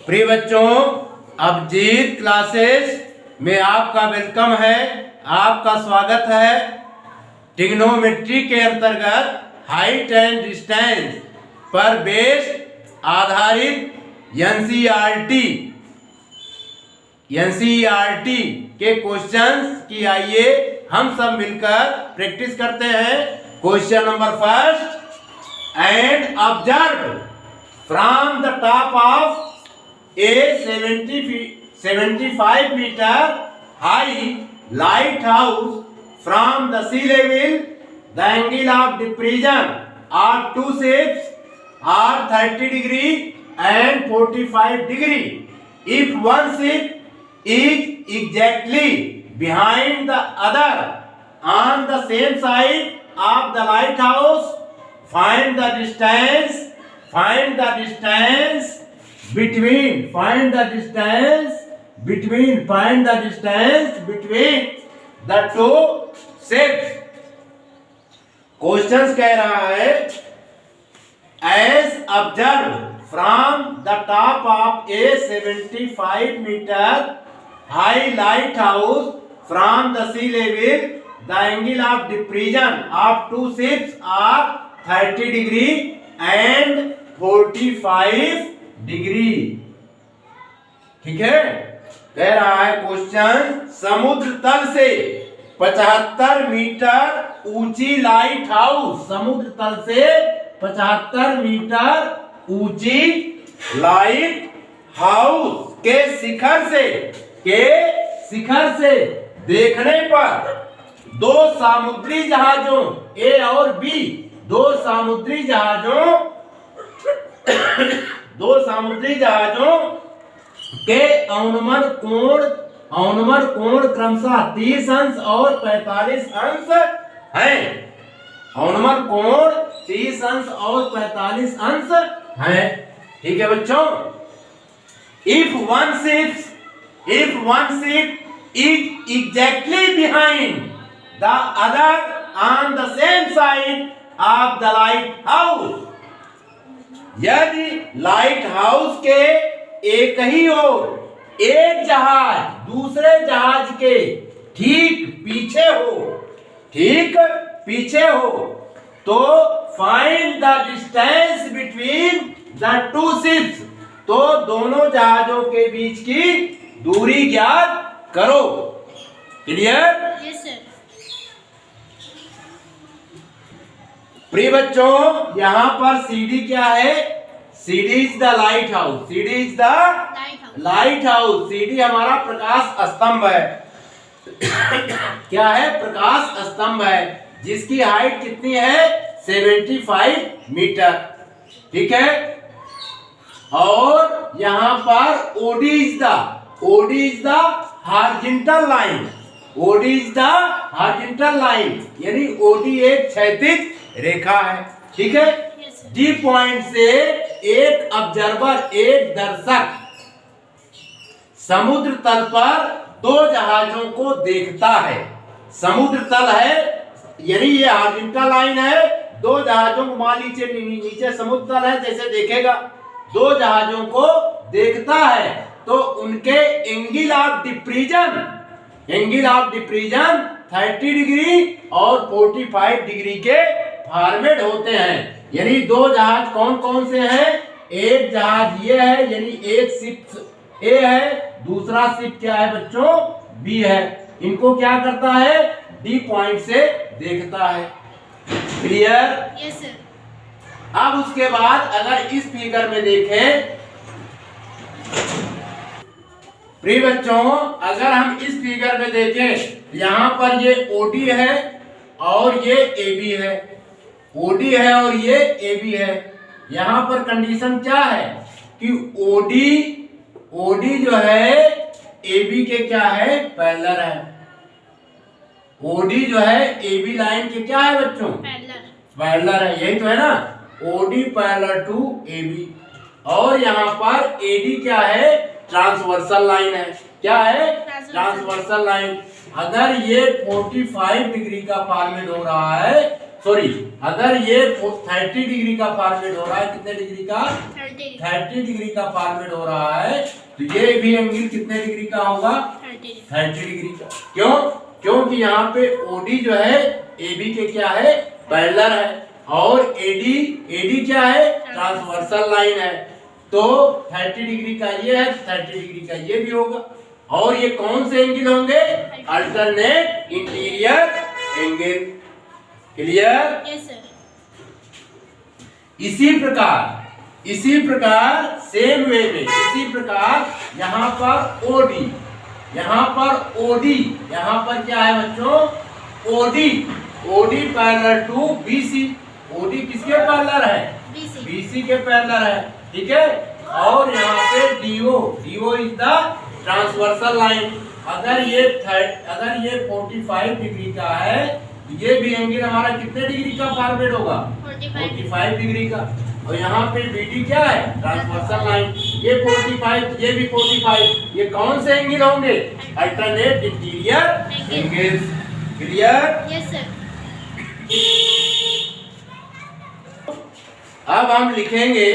प्रिय बच्चों, अभिजीत क्लासेस में आपका वेलकम है, आपका स्वागत है। ट्रिग्नोमेट्री के अंतर्गत हाइट एंड डिस्टेंस पर बेस्ड आधारित एनसीईआरटी के क्वेश्चंस की आइए हम सब मिलकर प्रैक्टिस करते हैं। Question number first, and observe from the top of a 75 meter high lighthouse from the sea level, the angle of depression of two ships are 30 degree and 45 degree. If one ship is exactly behind the other on the same side of the lighthouse, find the distance between the two ships. Questions कह रहा है, as observed from the top of a 75 meter high lighthouse from the sea level, the angle of depression of two ships are 30 degree and 45 degree. ठीक है, कह रहा है question, समुद्र तल से 75 मीटर ऊंची लाइट हाउस, समुद्र तल से 75 मीटर ऊंची लाइट हाउस के शिखर से देखने पर दो समुद्री जहाजों ए और बी, दो समुद्री जहाजों के अनुमान कोण क्रमशः 30 अंश और 45 अंश हैं। अनुमान कोण 30 अंश और 45 अंश हैं। ठीक है बच्चों, if one ship is exactly behind the other on the same side of the lighthouse, यदि लाइट हाउस के एक ही ओर एक जहाज दूसरे जहाज के ठीक पीछे हो तो find the distance between the two ships, तो दोनों जहाजों के बीच की दूरी ज्ञात करो। क्लियर? Yes sir. प्रिय बच्चों, यहां पर सीडी क्या है? CD is the light house, CD हमारा प्रकाश स्तंभ है। क्या है? प्रकाश स्तंभ है, जिसकी हाइट कितनी है? 75 मीटर। ठीक है, और यहां पर OD is the horizontal line, यानी ओडी एक क्षैतिज रेखा है। ठीक है, डी पॉइंट से एक ऑब्जर्वर, एक दर्शक समुद्र तल पर दो जहाजों को देखता है। समुद्र तल है, यानी ये हॉरिजॉन्टल लाइन है, दो जहाजों को मान लीजिए नीचे समुद्र तल है, जैसे देखेगा दो जहाजों को देखता है तो उनके एंगल ऑफ डिप्रीजन 30 डिग्री और 45 डिग्री के फॉर्मेट होते हैं। यानी दो जहाज कौन कौन से हैं? एक जहाज ये है, यानी एक शिप ए है, दूसरा शिप क्या है बच्चों? बी है। इनको क्या करता है? डी पॉइंट से देखता है। क्लियर? Yes sir. अब उसके बाद अगर इस फिगर में देखें, प्रिय बच्चों, अगर हम इस फिगर में देखें, यहां पर ये ओडी है और ये एबी है, ओडी है और ये एबी है। यहां पर कंडीशन क्या है कि ओडी जो है एबी के क्या है? पैरेलल है। ओडी जो है एबी लाइन के क्या है बच्चों? पैरेलल है, यही तो है ना, ओडी पैरेलल टू एबी। और यहां पर एडी क्या है? ट्रांसवर्सल लाइन है। क्या है? Transversal line. अगर ये 45 डिग्री का फॉर्मेट हो रहा है, सॉरी, अगर ये 30 डिग्री का फॉर्मेट हो रहा है, कितने डिग्री का? 30 डिग्री का फॉर्मेट हो रहा है, तो ये भी एंगल कितने डिग्री का होगा? 30 डिग्री का। क्यों? क्योंकि यहाँ पे ओडी जो है एबी के क्या है? पैरेलल है, और एडी क्या है? ट्रांसवर्सल लाइन है। तो 30 डिग्री का ये है, 30 डिग्री का ये भी होगा। और ये कौन से एंगल होंगे? Alternate interior angle. Clear? Yes sir. इसी प्रकार सेम वे में, इसी प्रकार यहाँ पर ओडी, यहाँ पर क्या है बच्चों? OD parallel to BC. OD किसके पैरेलल है? बीसी के पैरेलल है, ठीक है। और यहाँ पे DO is the transversal line. अगर ये 45 डिग्री का है, ये भी एंगल हमारा कितने डिग्री का फॉर्मेट होगा? 45 डिग्री का। और यहाँ पे बीडी क्या है? Transversal line. ये 45, ये भी 45। ये कौन से एंगल होंगे? Alternate interior angle. Clear? Yes sir. अब हम लिखेंगे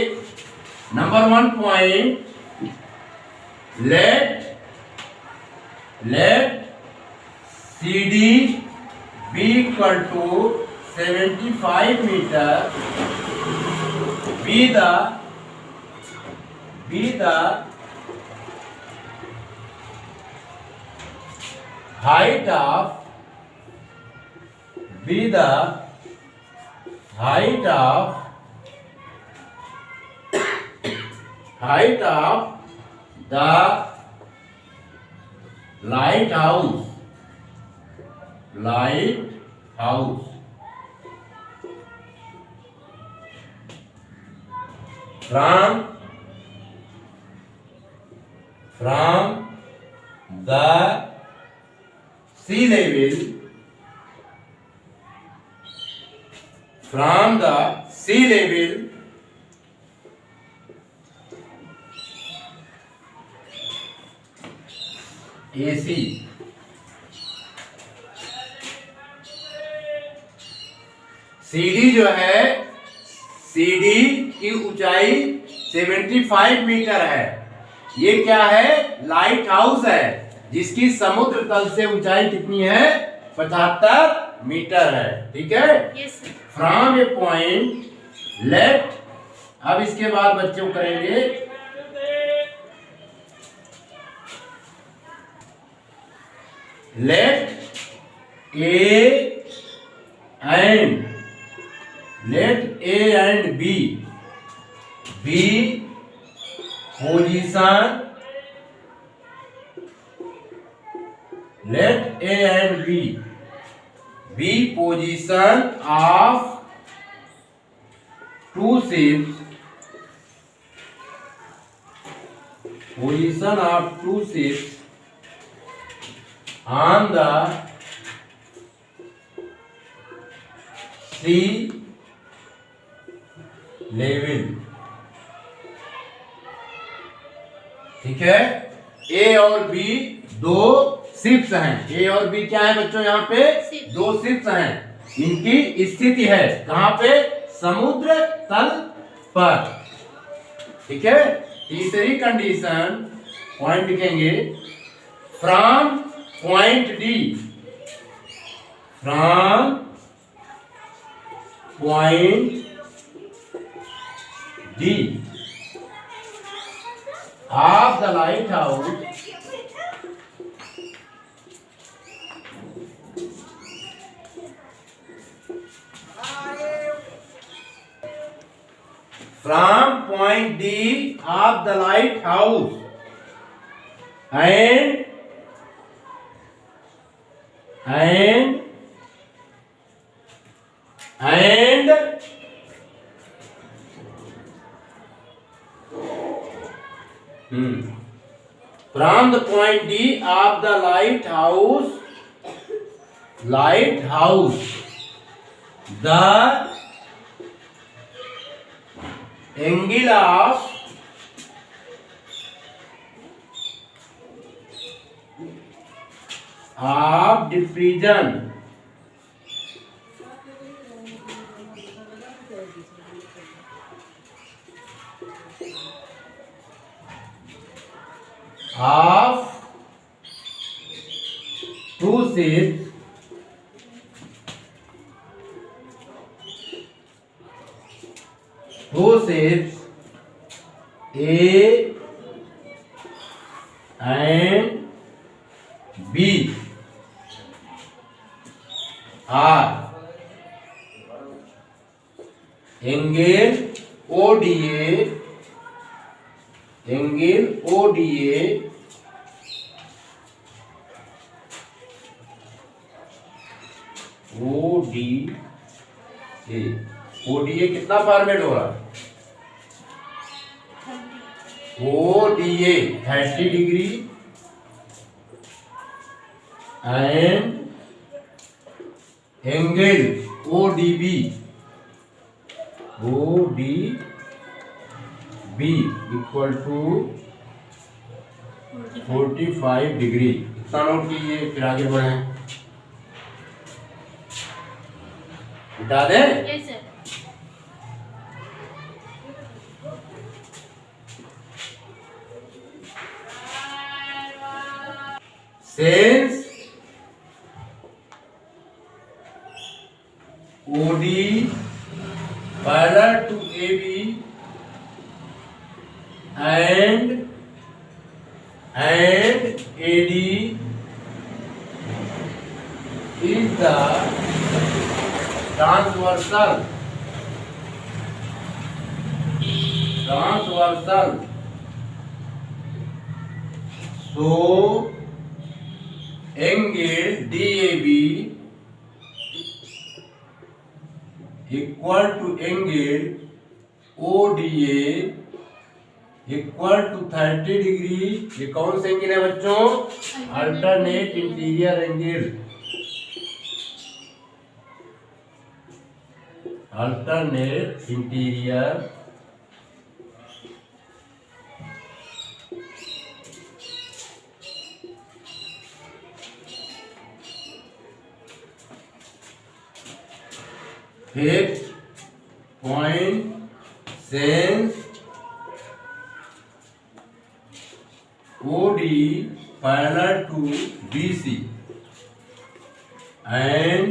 number 1 point, let CD be equal to 75 meter, be the height of the lighthouse from the sea level, AC। CD जो है, सीडी की ऊंचाई 75 मीटर है। ये क्या है? लाइट हाउस है, जिसकी समुद्र तल से ऊंचाई कितनी है? 75 मीटर है, ठीक है। Yes sir. From A point let, अब इसके बाद बच्चों करेंगे let A and B position, let A and B position of two ships, on the sea level। ठीक है। ए और बी दो शिप्स हैं। ए और बी क्या है बच्चों? यहाँ पे दो शिप्स हैं। इनकी स्थिति है कहाँ पे? समुद्र तल पर, ठीक है। तीसरी कंडीशन पॉइंट लिखेंगे, from point D of the lighthouse from point D of the lighthouse and from the point D of the lighthouse, the angle of diffraction of two ships A and B are engaged ODA ODA कितना format हो रहा है? ODA 30 degree and angle ODB equal to 45 degree. इतना note कीजिए, फिर आगे बढ़े। बता दें? Yes sir. Since OD parallel to AB and AD is the transversal so angle DAB equal to angle ODA equal to 30 degree. ये कौन से एंगल है बच्चों? Alternate interior angle. Fifth point, since OD parallel to BC and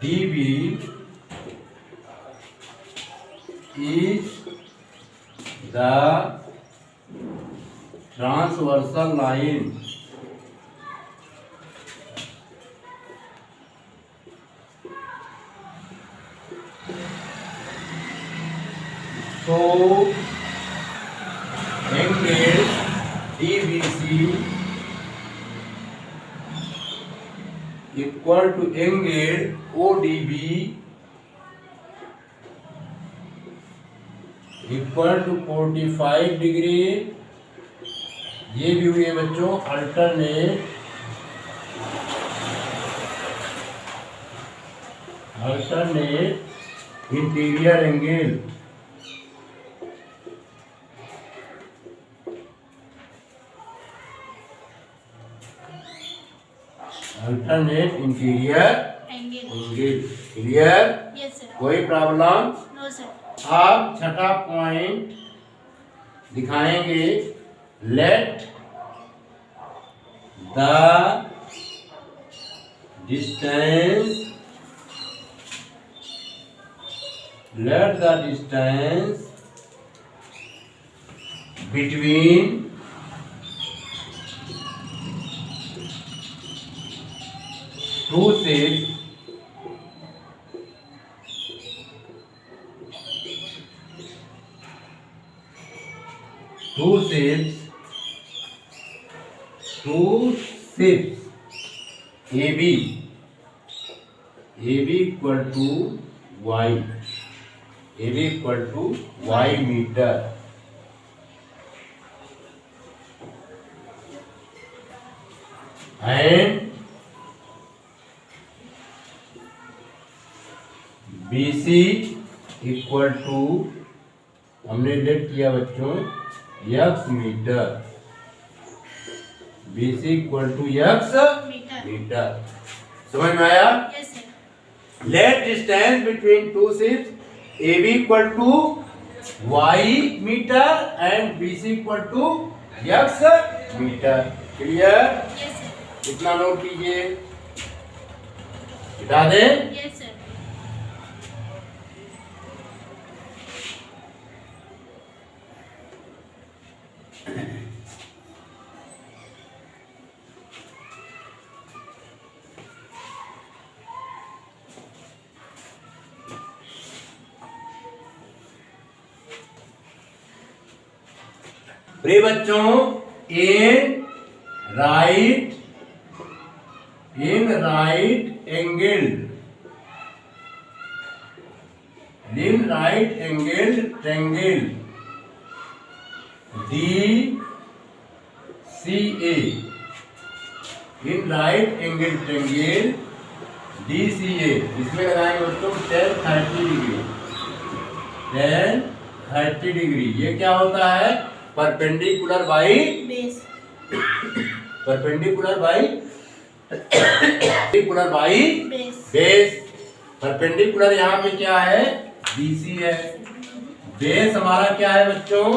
DB is the transversal line so angle DBC equal to angle ODB equal to 45 degree. ये भी हुए बच्चों alternate interior angle. Alternate interior angle. Clear? Yes sir. कोई problem? No sir. आप छठा point दिखाएंगे। Let the distance between two ships AB equal to y meter and BC equal to, हमने let किया बच्चों x metre, BC equal to x metre. समझ में आया? Yes sir. Let distance between two ships AB equal to y metre and BC equal to x metre. Clear? इतना note कीजिए, बता दें। Yes sir. प्रिय बच्चों, in right angled triangle DCA, in right angle triangle DCA, इसमें लगाएंगे बच्चों tan 30 degree. tan 30 degree ये क्या होता है? Perpendicular by base. Perpendicular by base. Perpendicular यहाँ पे क्या है? BC है। बेस हमारा क्या है बच्चों?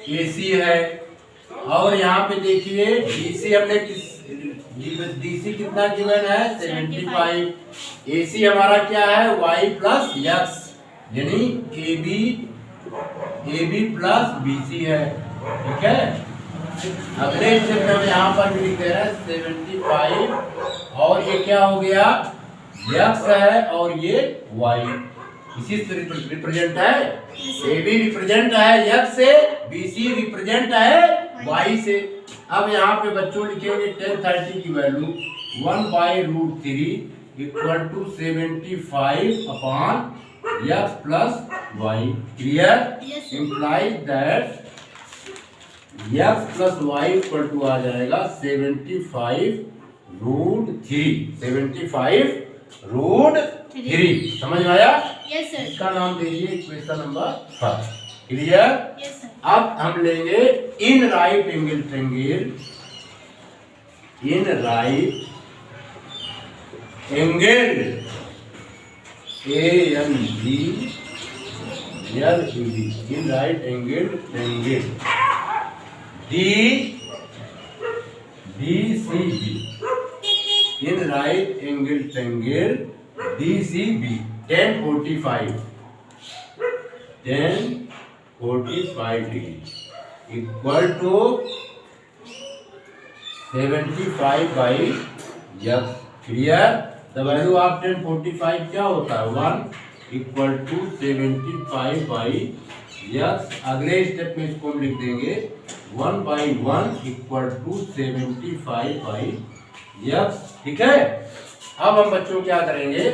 AC है। और यहाँ पे देखिए DC हमने DC कितना गिवन है? 75। AC हमारा क्या है? Y प्लस x, यानी AB प्लस BC है। ठीक है, अगले स्टेप में हम यहाँ पर भी लिख दे रहे हैं 75, और ये क्या हो गया? x है और ये y, इसी से रिप्रेजेंट है। AB रिप्रेजेंट है x से, BC रिप्रेजेंट है y से। अब यहाँ पे बच्चों लिखेंगे tan 30 की value 1/√3 equal to 75 upon x plus y। Clear? Implies that x plus y equal to आ जाएगा 75√3। समझ में आया? Yes sir. इसका नाम दीजिए equation number 1। Clear? Yes sir. अब हम लेंगे in right angle triangle, in right angle ANGLED, in right angle triangle DCB, in right angle triangle DCB tan 45 degree equal to 75/x। Clear? The value of tan 45 क्या होता है? 1 equal to 75/x। अगले step में इसको हम लिख देंगे 1/1 equal to 75/x। ठीक है, अब हम बच्चों क्या करेंगे,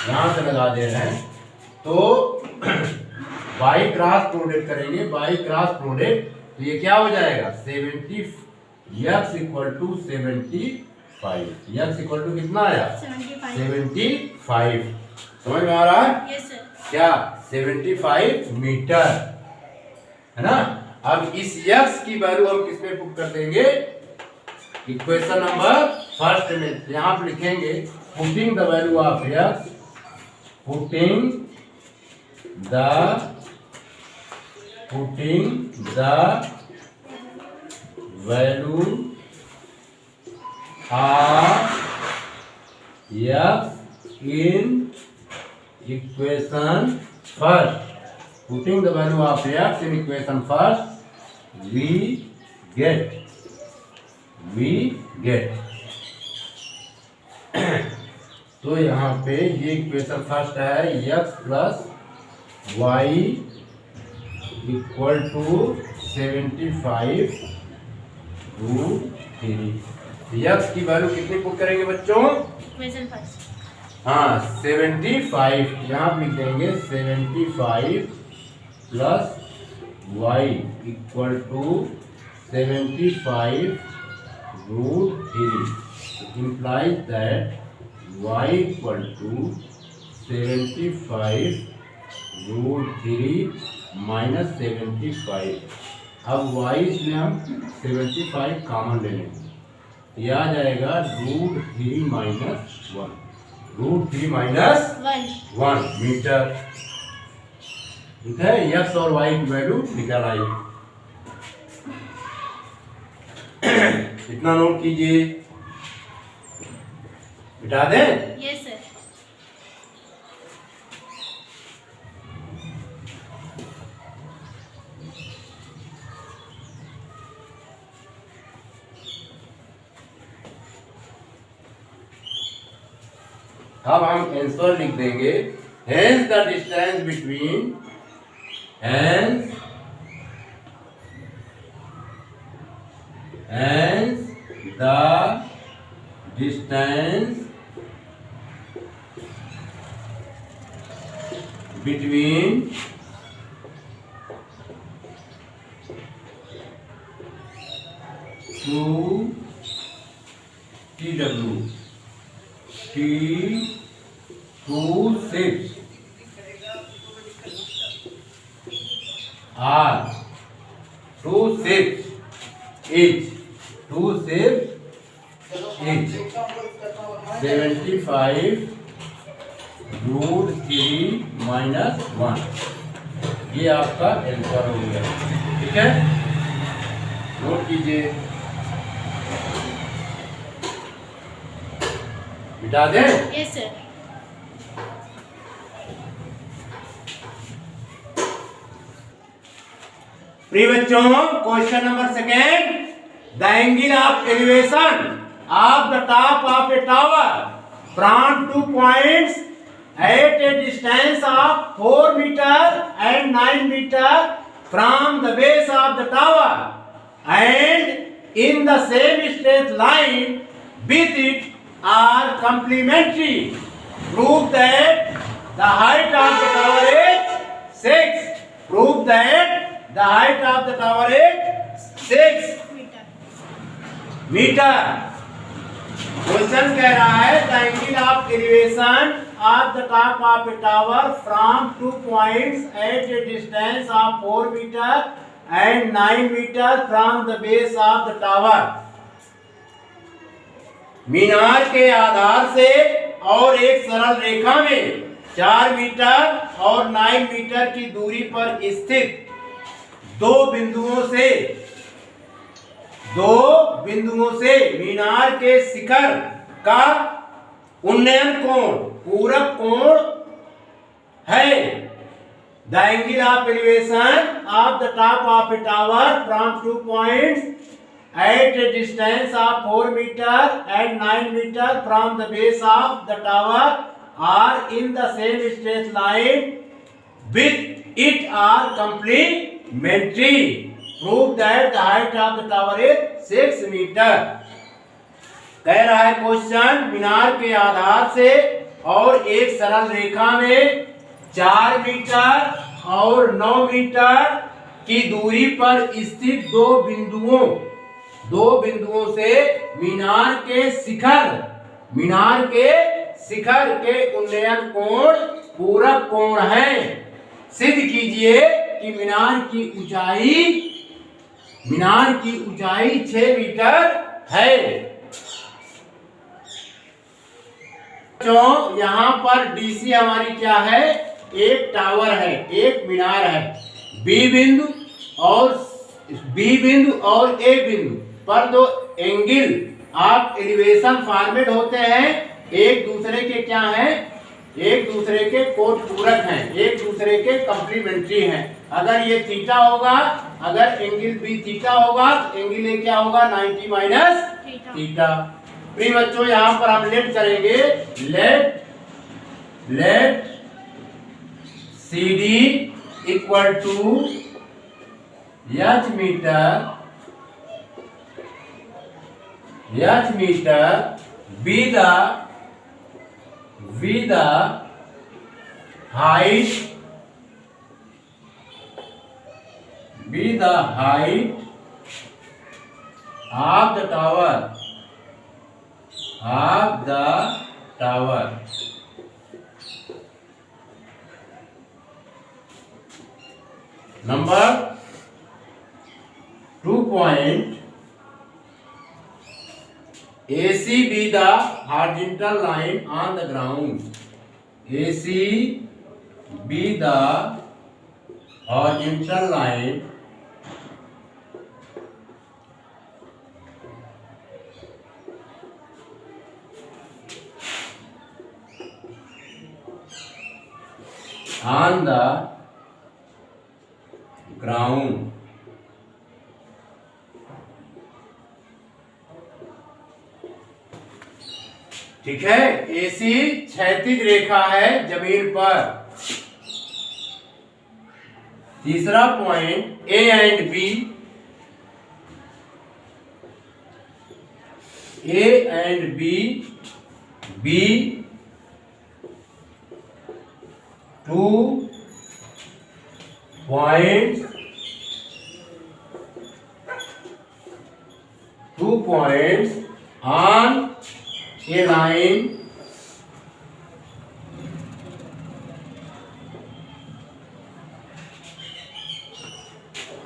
यहां से लगा दे रहे हैं तो बाई क्रॉस प्रोडक्ट करेंगे। बाई क्रॉस प्रोडक्ट तो ये क्या हो जाएगा? 70x equal to 75। x equal to कितना आया? 75। समझ में आ रहा है? Yes sir. क्या? 75 मीटर है ना। अब इस x की वैल्यू हम किस में पुट कर देंगे? इक्वेशन नंबर 1 में यहाँ पे लिखेंगे putting the value of x, putting the value of x in equation first, putting the value of x in equation first, we get तो यहाँ पे ये इक्वेशन फर्स्ट है x plus y equal to 75√3। x की value कितनी put करेंगे बच्चों? Equation first. हाँ 75, यहाँ पे लिख देंगे 75 plus y equal to 75√3 implies that y equal to 75√3 minus 75। अब y इसमें हम 75 कॉमन ले लेंगे, यह आ जाएगा √3 - 1। √3 माइनस 1 मीटर। ठीक है, x और y की वैल्यू निकल आई। इतना नोट कीजिए, मिटा दें। Yes sir. अब हम आंसर लिख देंगे। Hence the distance between hence the distance between two TW two ships are two ships each 75 √3 minus 1। ये आपका आंसर हो गया। ठीक है, नोट कीजिए, मिटा दें। Yes sir. प्रिय बच्चों, question number second, the angle of elevation of the top of A tower from 2 points at a distance of 4 meter and 9 meter from the base of the tower and in the same straight line with it are complementary. Prove that the height of the tower is 6. Prove that the height of the tower is 6 meter. Question कह रहा है the angle of elevation of the top of A tower from 2 points at a distance of 4 meter and 9 meter from the base of the tower। मीनार के आधार से और एक सरल रेखा में 4 metre और 9 मीटर की दूरी पर स्थित दो बिंदुओं से मीनार के शिखर का उन्नयन कोण पूरक कोण है। The angle of elevation of the top of A tower from 2 points at a distance of 4 meter and 9 meter from the base of the tower are in the same straight line with it are complementary। Prove that the height of the tower is 6 meter। कह रहा है question, मीनार के आधार से और एक सरल रेखा में 4 metre और 9 मीटर की दूरी पर स्थित दो बिंदुओं से मीनार के शिखर के उन्नयन कोण पूरक कोण है। सिद्ध कीजिए कि मीनार की ऊंचाई 6 मीटर है। तो यहाँ पर डीसी हमारी क्या है, एक टावर है, एक मीनार है। बी बिंदु और ए बिंदु पर दो एंगल ऑफ एलिवेशन फॉर्मेट होते हैं। एक दूसरे के क्या हैं, एक दूसरे के कोण पूरक हैं, एक दूसरे के कंप्लीमेंट्री हैं। अगर ये थीटा होगा, अगर एंगल बी थीटा होगा तो एंगल ए क्या होगा, 90 माइनस थीटा। प्रिय बच्चों, यहाँ पर हम लेट करेंगे, let CD equal to h metre be the height of the tower number 2 point AC be the horizontal line on the ground. AC be the horizontal line on the ground. ठीक है, AC क्षैतिज रेखा है जमीन पर। तीसरा point A and B, A and B, B 2 points, 2 points on a line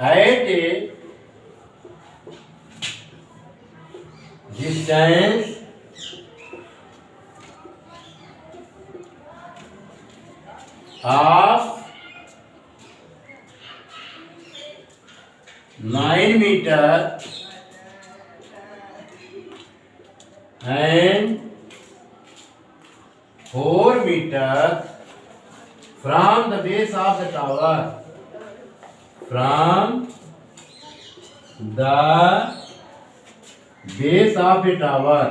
at a distance of 9 meters and 4 meters from the base of the tower. From the base of a tower.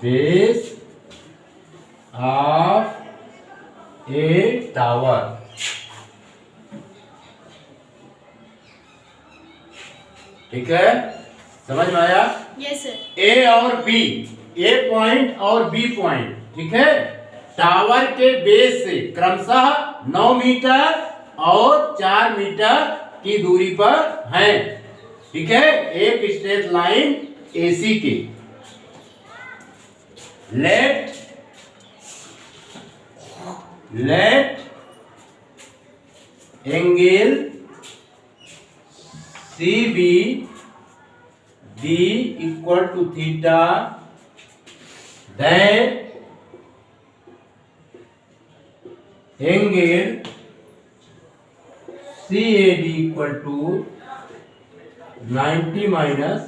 Base of a tower. ठीक है, समझ में आया? Yes sir. A और B, A point और B point, ठीक है, tower के बेस से क्रमशः 9 मीटर और 4 मीटर की दूरी पर हैं। ठीक है, एक स्ट्रेट लाइन एसी की। Let angle CB D equal to theta, then angle CAD equal to 90 minus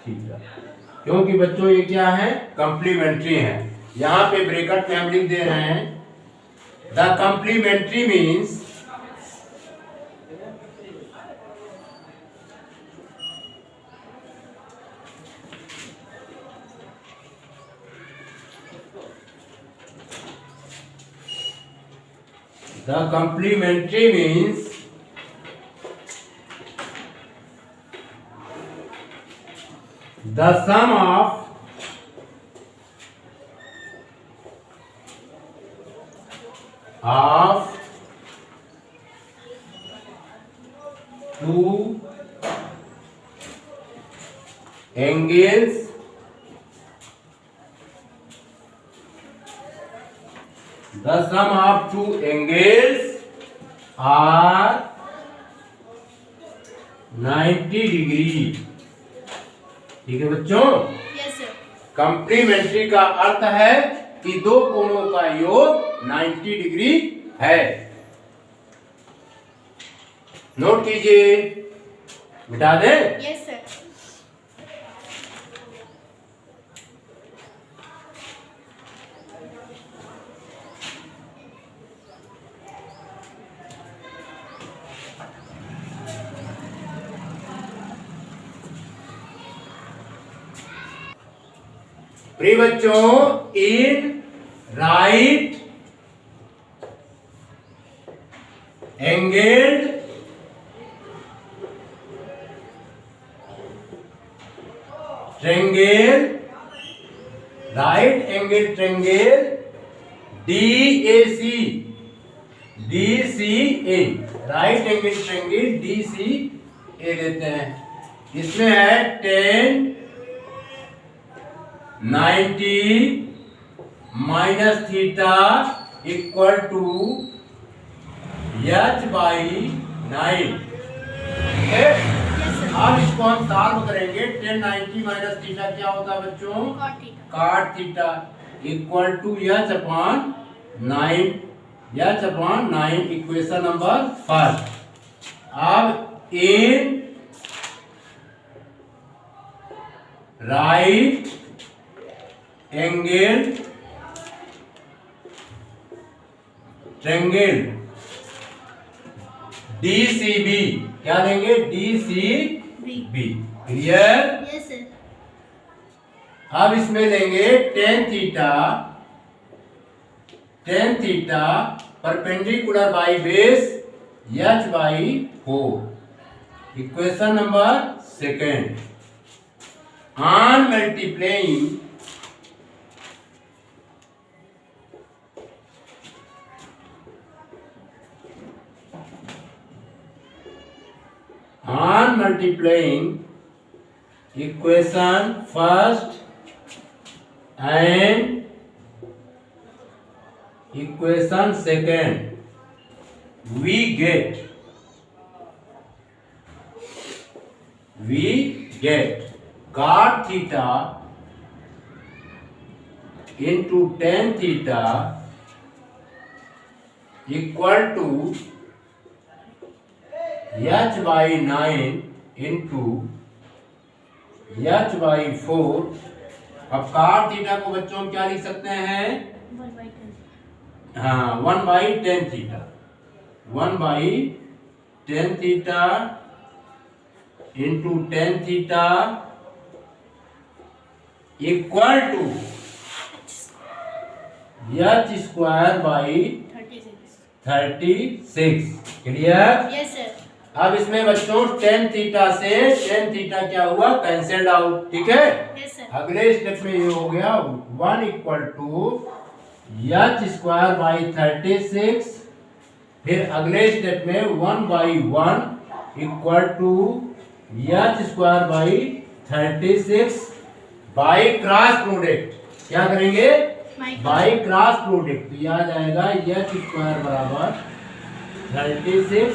theta। क्योंकि बच्चों ये क्या है, कंप्लीमेंट्री है। यहाँ पे ब्रैकेट में हम लिख दे रहे हैं the complementary means the complementary means the sum of two angles are 90 degree. ठीक है बच्चों, यस सर। कंप्लीमेंट्री का अर्थ है कि दो कोणों का योग 90 डिग्री है। नोट कीजिए, मिटा दें? Yes sir. प्रिय बच्चों, in right angled triangle, right angle triangle DAC, DCA, right angle triangle DCA लेते हैं। इसमें है 10 90 minus theta equal to H by 9। ठीक है, अब इसको हम सॉल्व करेंगे। 1090 माइनस थीटा क्या होता है बच्चों? cot theta equal to h upon 9 equation number first. अब in right angle triangle DCB, क्या लेंगे? DCB। क्लियर? Yes sir. अब इसमें लेंगे tan theta perpendicular by base h by 4। Equation number second. On multiplying equation first and equation second, we get cot theta into tan theta equal to h by 9 into h by 4। अब cot theta को बच्चों हम क्या लिख सकते हैं? 1/10 theta. 1/10 theta into tan theta equal to h square by 36। Clear? Yes sir. अब इसमें बच्चों tan थीटा से tan थीटा क्या हुआ? Cancelled out. ठीक है? Yes sir. अगले स्टेप में ये हो गया 1 equal to h square by 36। फिर अगले स्टेप में 1/1 equal to h square by 36 by cross product. क्या करेंगे? By cross product. तो याद आएगा h स्क्वायर बराबर 36।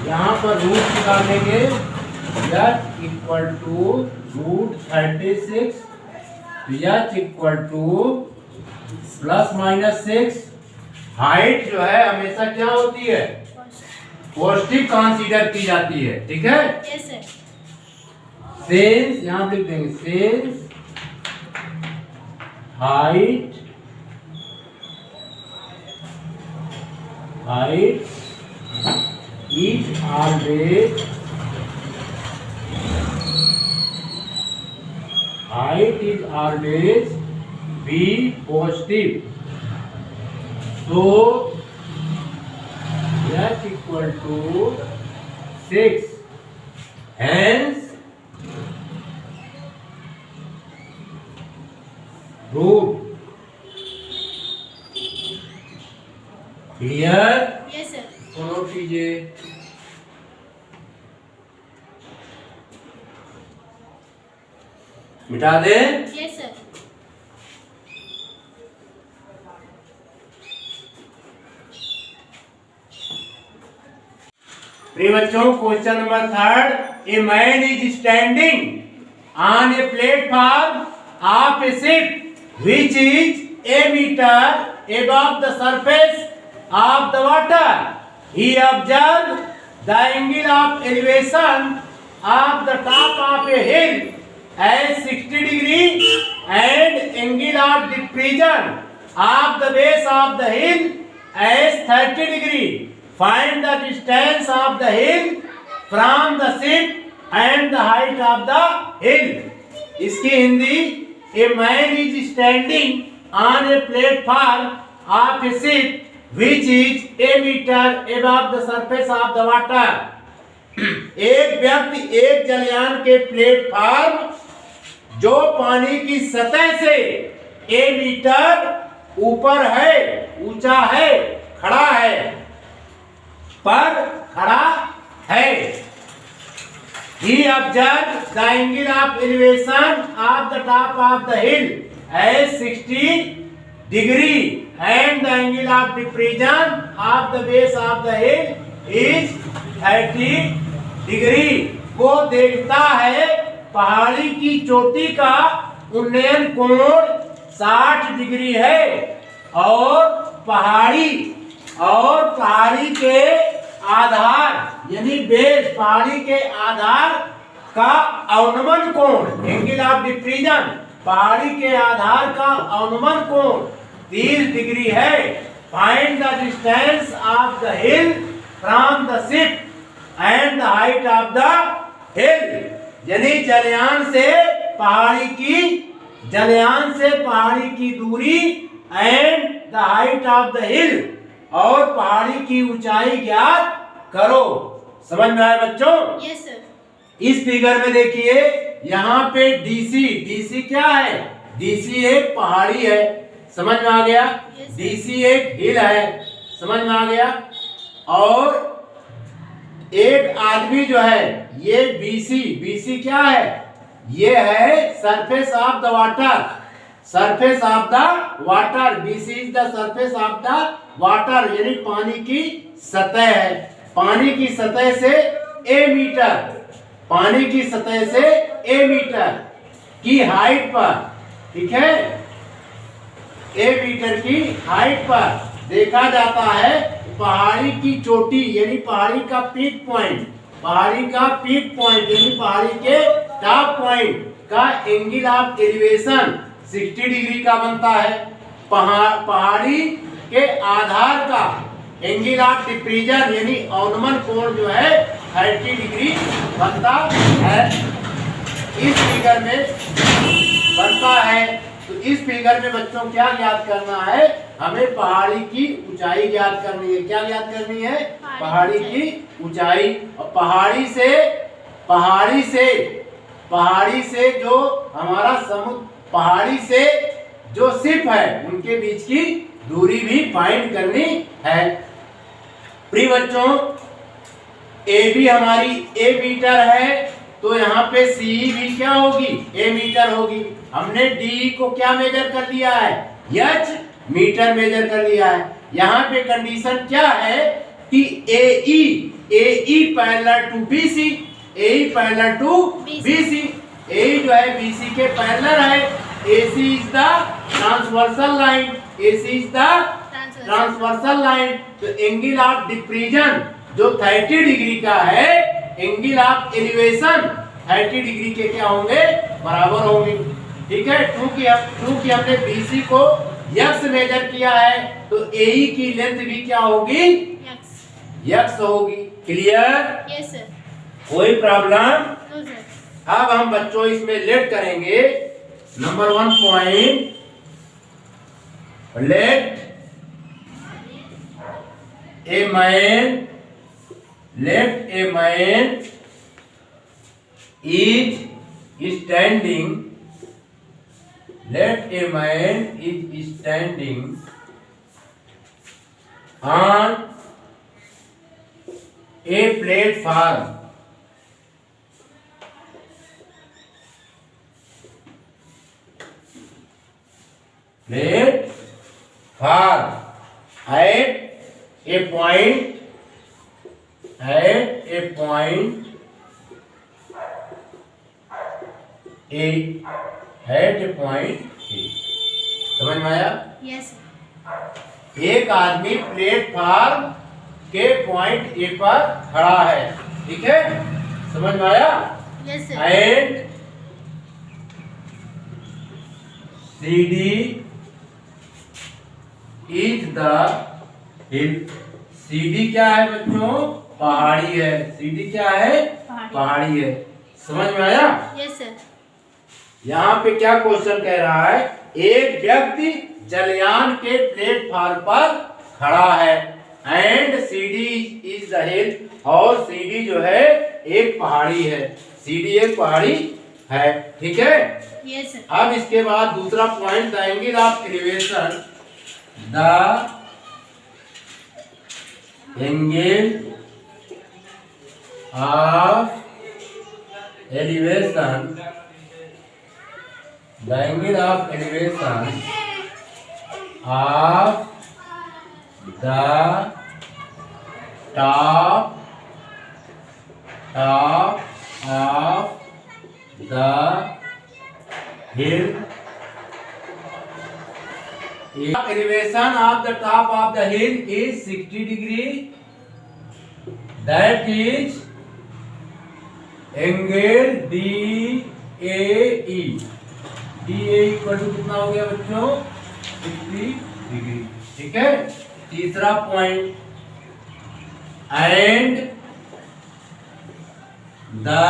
यहाँ पर रूट निकालेंगे h equal to root 36। h equal to plus minus 6। Height जो है हमेशा क्या होती है? पॉजिटिव कंसीडर की जाती है। ठीक है? Yes sir. सिंस यहाँ लिख देंगे since height is always be positive, so h equal to 6, hence root। Clear? Yes sir. Note कीजिए। मिटा दे? Yes sir. प्रिय बच्चों, question number third. A man is standing on a platform of a ship which is a meter above the surface of the water. He observed the angle of elevation of the top of a hill as 60 degree and angle of depression of the base of the hill as 30 degree. Find the distance of the hill from the ship and the height of the hill. इसकी Hindi, a man is standing on a platform of a ship which is a meter above the surface of the water. एक व्यक्ति एक जलयान के platform जो पानी की सतह से ए मीटर ऊपर है, ऊंचा है, खड़ा है, पर खड़ा है। He observed the angle of elevation of the top of the hill as 60 degree and the angle of depression of the base of the hill is 30 degree. को देखता है, पहाड़ी की चोटी का उन्नयन कोण 60 डिग्री है और पहाड़ी के आधार यानी बेस, पहाड़ी के आधार का अवनमन कोण एंगल ऑफ डिप्रीजन, पहाड़ी के आधार का अवनमन कोण 30 डिग्री है। Find the distance of the hill from the ship and the height of the हिल, यानी जलयान से पहाड़ी की दूरी and the height of the हिल, और पहाड़ी की ऊंचाई ज्ञात करो। समझ में आया बच्चों? Yes sir. इस फिगर में देखिए, यहाँ पे डीसी क्या है? डीसी एक पहाड़ी है, समझ में आ गया? डीसी एक हिल है, समझ में आ गया? और एक आदमी जो है, ये बीसी क्या है? ये है surface of the water, surface of the water, BC is the surface of the water, यानी पानी की सतह है। पानी की सतह से ए मीटर की हाइट पर, ठीक है, ए मीटर की हाइट पर देखा जाता है पहाड़ी की चोटी यानी पहाड़ी का पीक पॉइंट यानी पहाड़ी के टॉप पॉइंट का एंगल ऑफ एलिवेशन 60 डिग्री का बनता है। पहाड़ी के आधार का एंगल ऑफ डिप्रीजन यानी अवनमन कोण जो है 30 डिग्री बनता है। इस फिगर में बनता है, तो इस फिगर में बच्चों क्या ज्ञात करना है? हमें पहाड़ी की ऊंचाई ज्ञात करनी है। क्या ज्ञात करनी है? पहाड़ी की ऊंचाई। और पहाड़ी से जो हमारा समुद्र, पहाड़ी से जो शिप है उनके बीच की दूरी भी फाइंड करनी है। प्रिय बच्चों, ए बी हमारी ए मीटर है, तो यहाँ पे सी भी क्या होगी? ए मीटर होगी। हमने डी को क्या मेजर कर लिया है? एच मीटर मेजर कर लिया है। यहाँ पे कंडीशन क्या है कि ए पैरेलल टू बीसी, ए जो है बीसी के पैरेलल है। AC is the transversal line, तो एंगल ऑफ डिप्रीजन जो 30 डिग्री का है, एंगल ऑफ एलिवेशन 30 डिग्री के क्या होंगे? बराबर होंगे। ठीक है, क्योंकि हमने BC को x मेजर किया है, तो AE की लेंथ भी क्या होगी? x होगी। क्लियर? Yes sir. कोई प्रॉब्लम? No sir. अब हम बच्चों इसमें लेट करेंगे। Number 1 point, let a man is standing on a platform at a point A। समझ में आया? यस। एक आदमी प्लेटफार्म के पॉइंट ए पर खड़ा है, ठीक है? समझ में आया? Yes sir. And CD is the hill. CD क्या है बच्चों? पहाड़ी है। CD क्या है? पहाड़ी है। समझ में आया? Yes sir. यहाँ पे क्या क्वेश्चन कह रहा है? एक व्यक्ति जलयान के प्लेटफार्म पर खड़ा है एंड CD इज द हिल, और CD जो है एक पहाड़ी है। CD एक पहाड़ी है, ठीक है? Yes sir. अब इसके बाद दूसरा point, the angle of elevation, the angle of elevation, the angle of elevation of the top of the hill. Elevation of the top of the hill is 60 degree. That is angle DAE. DAE equal to कितना हो गया बच्चों? 60 degree. ठीक है. तीसरा point, and the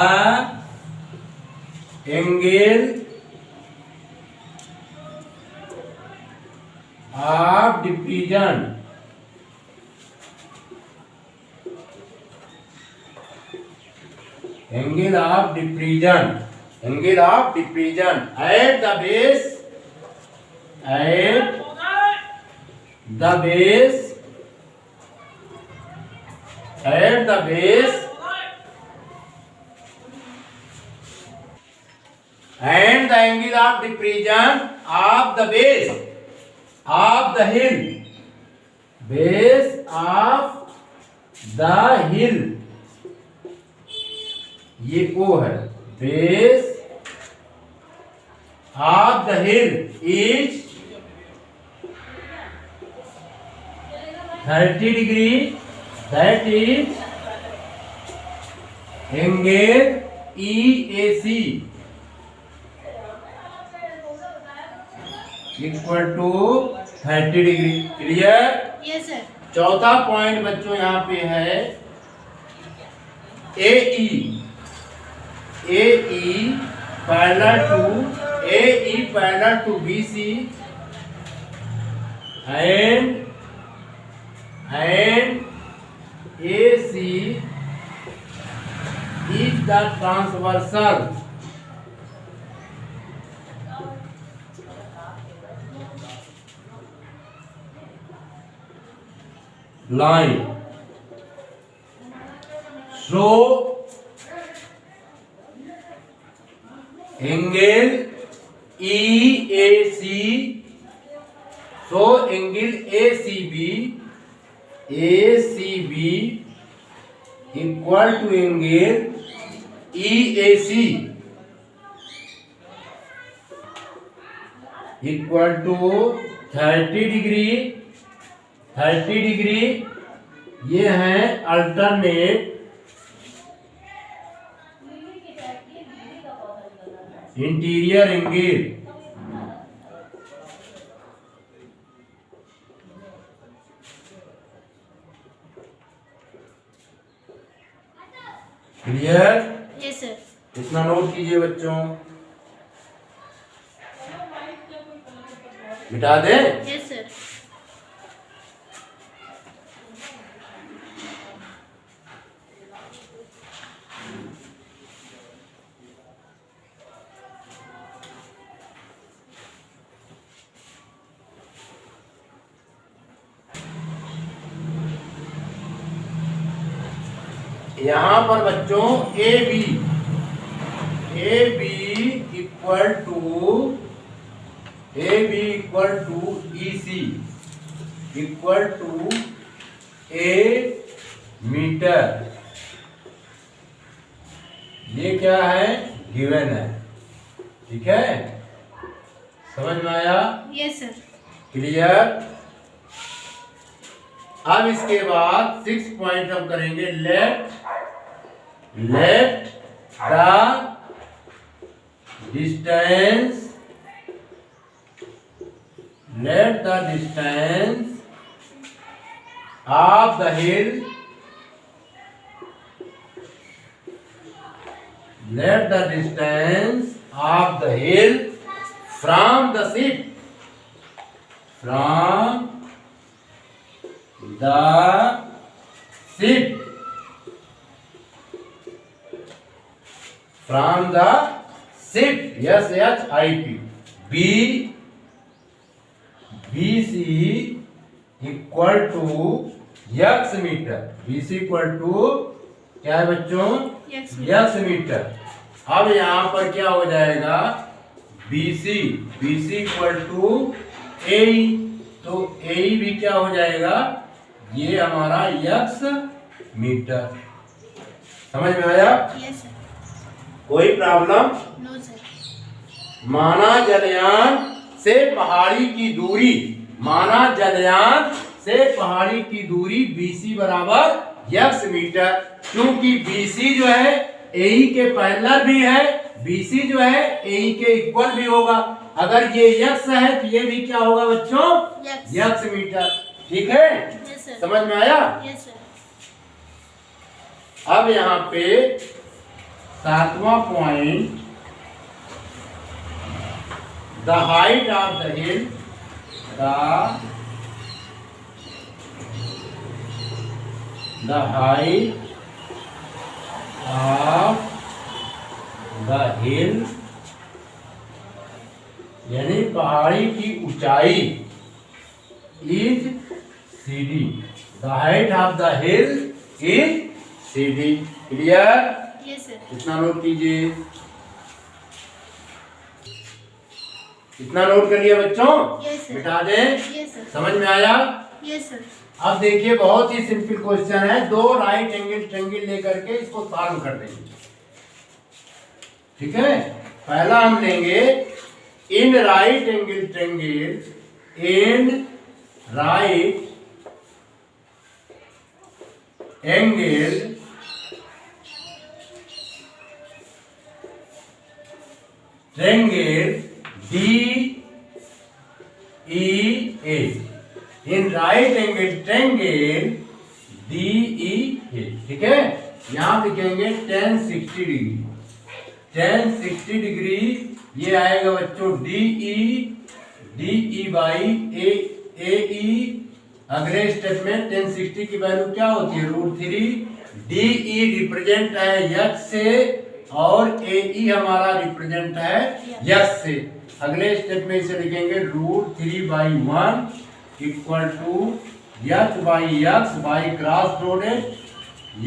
angle of division at the base and the angle of depression of the base of the hill, ये O है, base of the hill is 30 degree. That is angle EAC equal to 30 degree. Clear? Yes, sir. चौथा point बच्चों यहाँ पे है AE parallel to BC and AC is the transversal line. So angle EAC, so angle ACB equal to angle EAC equal to 30 degree. ये है alternate interior angle. Clear? Yes, sir. इतना note कीजिए बच्चों. मिटा दें? Yes, sir. यहां पर बच्चों AB equal to EC equal to A metre. ये क्या है? गिवन है. ठीक है, समझ में आया? Yes, sir. क्लियर? अब इसके बाद 6 पॉइंट हम करेंगे. Let the distance of the hill from the ship SHIP. BC equal to x metre. BC equal to क्या है बच्चों? X metre. अब यहाँ पर क्या हो जाएगा? BC equal to AE. तो AE भी क्या हो जाएगा? ये हमारा x मीटर. समझ में आया? Yes, sir. कोई प्रॉब्लम? No sir. माना जलयान से पहाड़ी की दूरी, माना जलयान से पहाड़ी की दूरी BC बराबर x मीटर, क्योंकि BC जो है AE के पैरेलल भी है, BC जो है AE के इक्वल भी होगा। अगर ये x है तो ये भी क्या होगा बच्चों? x metre. ठीक है, यस सर। समझ में आया? Yes sir. अब यहाँ पे 7वां point, the height of the hill, the height of the hill, यानी पहाड़ी की ऊंचाई is CD. The height of the hill is CD. Clear? Yes sir. इतना नोट कीजिए। इतना नोट कर लिया बच्चों? Yes sir. मिटा दें? Yes sir. समझ में आया? Yes sir. अब देखिए बहुत ही सिंपल क्वेश्चन है, दो राइट एंगल ट्रायंगल लेकर के इसको सॉल्व कर देंगे। ठीक है, पहला हम लेंगे in right angle triangle, in right angle triangle DEA, in right angle triangle DEA। ठीक है, यहां लिखेंगे tan 60 डिग्री, tan 60 डिग्री ये आएगा बच्चों DE बाई AE। अगले स्टेप में tan 60 की वैल्यू क्या होती है? √3। DE रिप्रेजेंट है x से और AE हमारा रिप्रेजेंट है x से। अगले स्टेप में इसे लिखेंगे √3/1 equal to h by x by cross product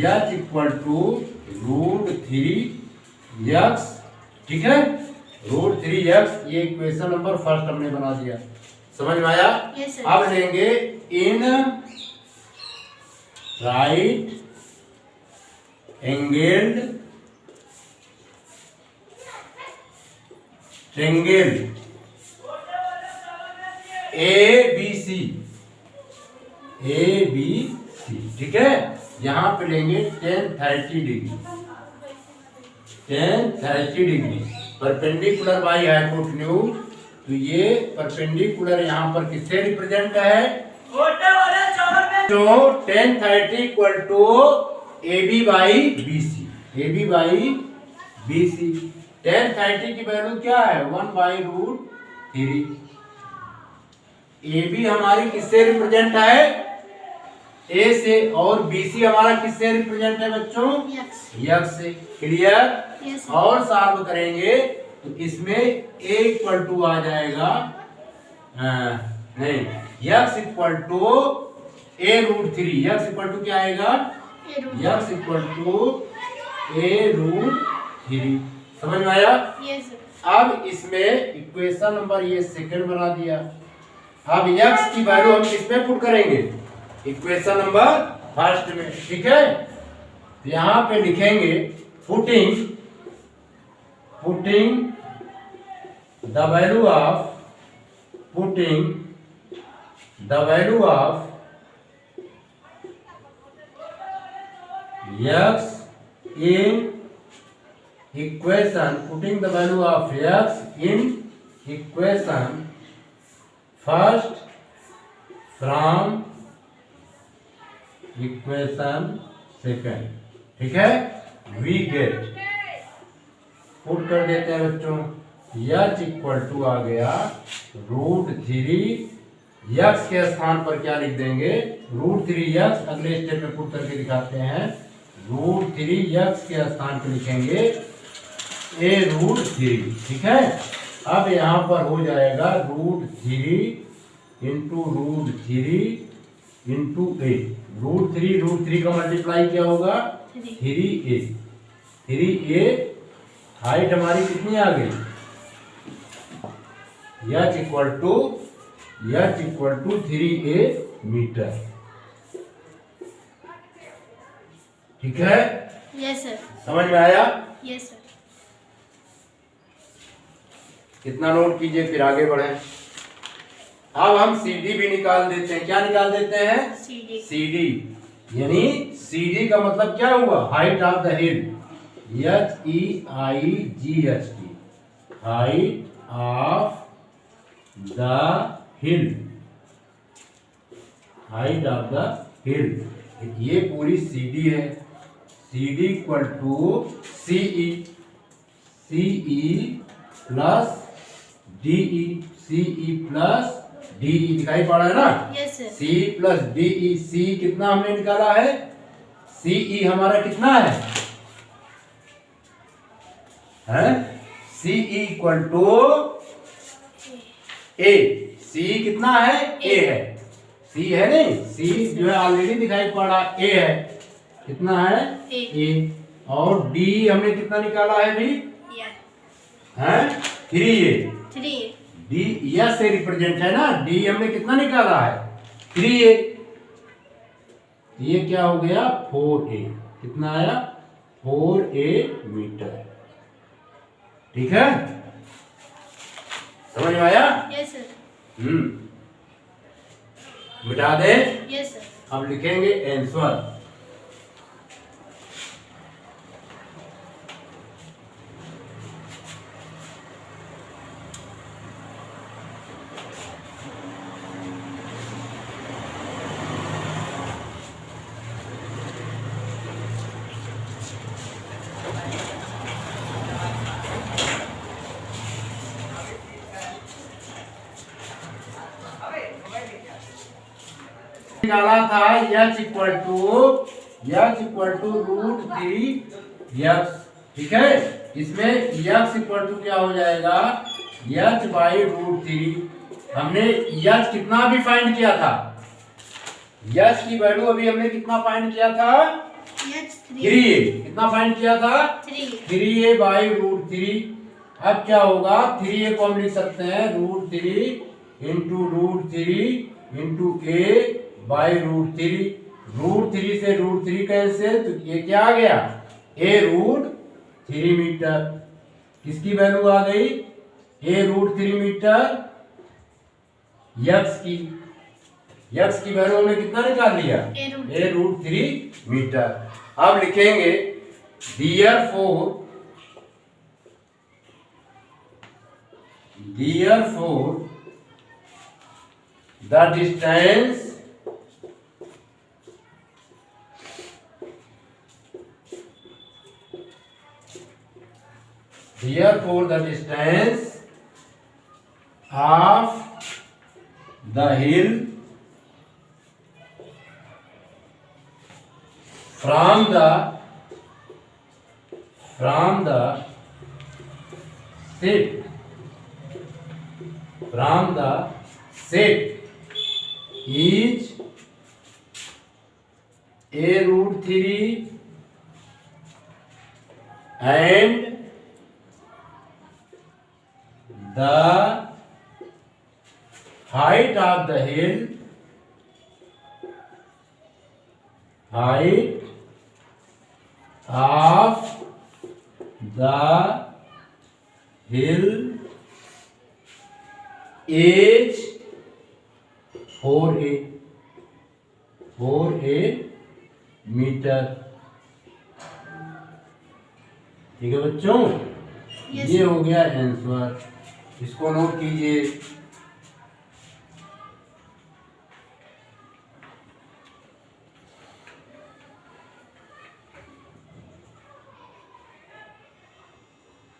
h equal to √3x। ठीक है, √3x, ये इक्वेशन नंबर फर्स्ट हमने बना दिया। समझ में आया? Yes sir. अब लेंगे in right angled triangle ABC, ठीक है, यहां पे लेंगे tan 30 degree, tan 30 degree perpendicular by hypotenuse. तो ये परपेंडिकुलर यहां पर किससे रिप्रेजेंट है? तो tan 30 equal to AB by BC, AB by BC। tan 30 की वैल्यू क्या है? 1/√3। AB हमारी किससे रिप्रेजेंट है? A से, और BC हमारा किससे रिप्रेजेंट है बच्चों? x से। क्लियर? Yes sir. और सॉल्व करेंगे तो इसमें A इक्वल टू आ जाएगा, नहीं, x equal to A√3। x equal to क्या आएगा? x equal to A√3। समझ में आया? Yes sir. अब इसमें इक्वेशन नंबर ये सेकंड बना दिया। अब x की वैल्यू हम किसमें पुट करेंगे? इक्वेशन नंबर फर्स्ट में। ठीक है, यहां पे लिखेंगे putting the value of x in equation, putting the value of x in equation first from equation second। ठीक है, we get, पुट कर देते हैं बच्चों, h इक्वल टू आ गया √3। x के स्थान पर क्या लिख देंगे? √3x। अगले स्टेप में पुट करके दिखाते हैं, √3x के स्थान पर लिखेंगे A√3। ठीक है, अब यहाँ पर हो जाएगा √3 इंटू √3 इंटू A। √3 का मल्टीप्लाई क्या होगा? 3A। 3A हाइट हमारी कितनी आ गई? h equal to 3A metre. ठीक है, यस सर। समझ में आया? Yes sir. कितना नोट कीजिए, फिर आगे बढ़े। अब हम CD भी निकाल देते हैं। क्या निकाल देते हैं? CD CD, यानी CD का मतलब क्या हुआ? Height of the hill. HEIGHT, height of the hill, height of the hill. ये पूरी CD है। CD equal to CE, CE plus DE, CE plus DE, दिखाई पड़ रहा है ना? Yes sir. C plus DE। C कितना हमने निकाला है? CE हमारा कितना है? CE equal to A। C कितना है? A है। C है नहीं, C जो है ऑलरेडी दिखाई पड़ा, A है। कितना है? A। और D हमने कितना निकाला है भी? है 3A। 3 D यस से रिप्रेजेंट है ना, D हमने कितना निकाला है? 3A। ये क्या हो गया? 4A। कितना आया? 4A metre. ठीक है, समझ में आया? Yes sir. मिटा दे। Yes sir. अब लिखेंगे आंसर। निकाला था h इक्वल टू √3x। ठीक है, इसमें x इक्वल टू क्या हो जाएगा? h by √3। हमने h कितना भी फाइंड किया था? h की वैल्यू अभी हमने कितना फाइंड किया था? 3A। कितना फाइंड किया था? 3A by √3। अब क्या होगा? 3A को हम लिख सकते हैं √3 इंटू A बाई √3। √3 से √3 कैंसिल, तो ये क्या आ गया? A √3 metre. किसकी वैल्यू आ गई? A √3 metre. x की वैल्यू हमने कितना निकाल लिया? A √3 metre. अब लिखेंगे therefore the distance of the hill from the set is A √3 and the height of the hill is 4A metre. ठीक है बच्चों, ये हो गया आंसर। इसको नोट कीजिए।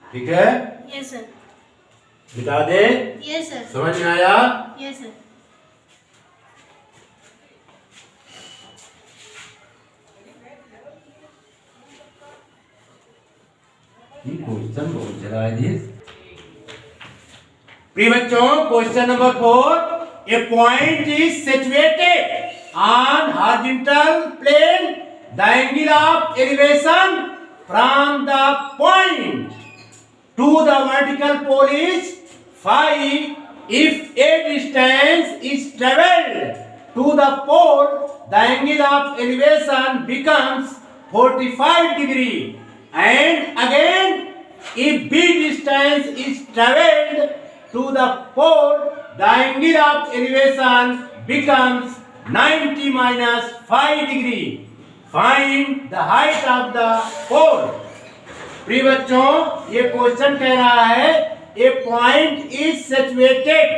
ठीक है, यस सर। मिटा दे। Yes sir. समझ में आया? Yes sir. क्वेश्चन बहुत जगह है। प्रिय बच्चों, question number 4। A point is situated on horizontal plane. The angle of elevation from the point to the vertical pole is phi. If a distance is traveled to the pole, the angle of elevation becomes 45 degree. And again, if b distance is traveled to the pole, the angle of elevation becomes 90 minus 5 degree. Find the height of the pole. प्रिय बच्चों, ये question कह रहा है a point is situated,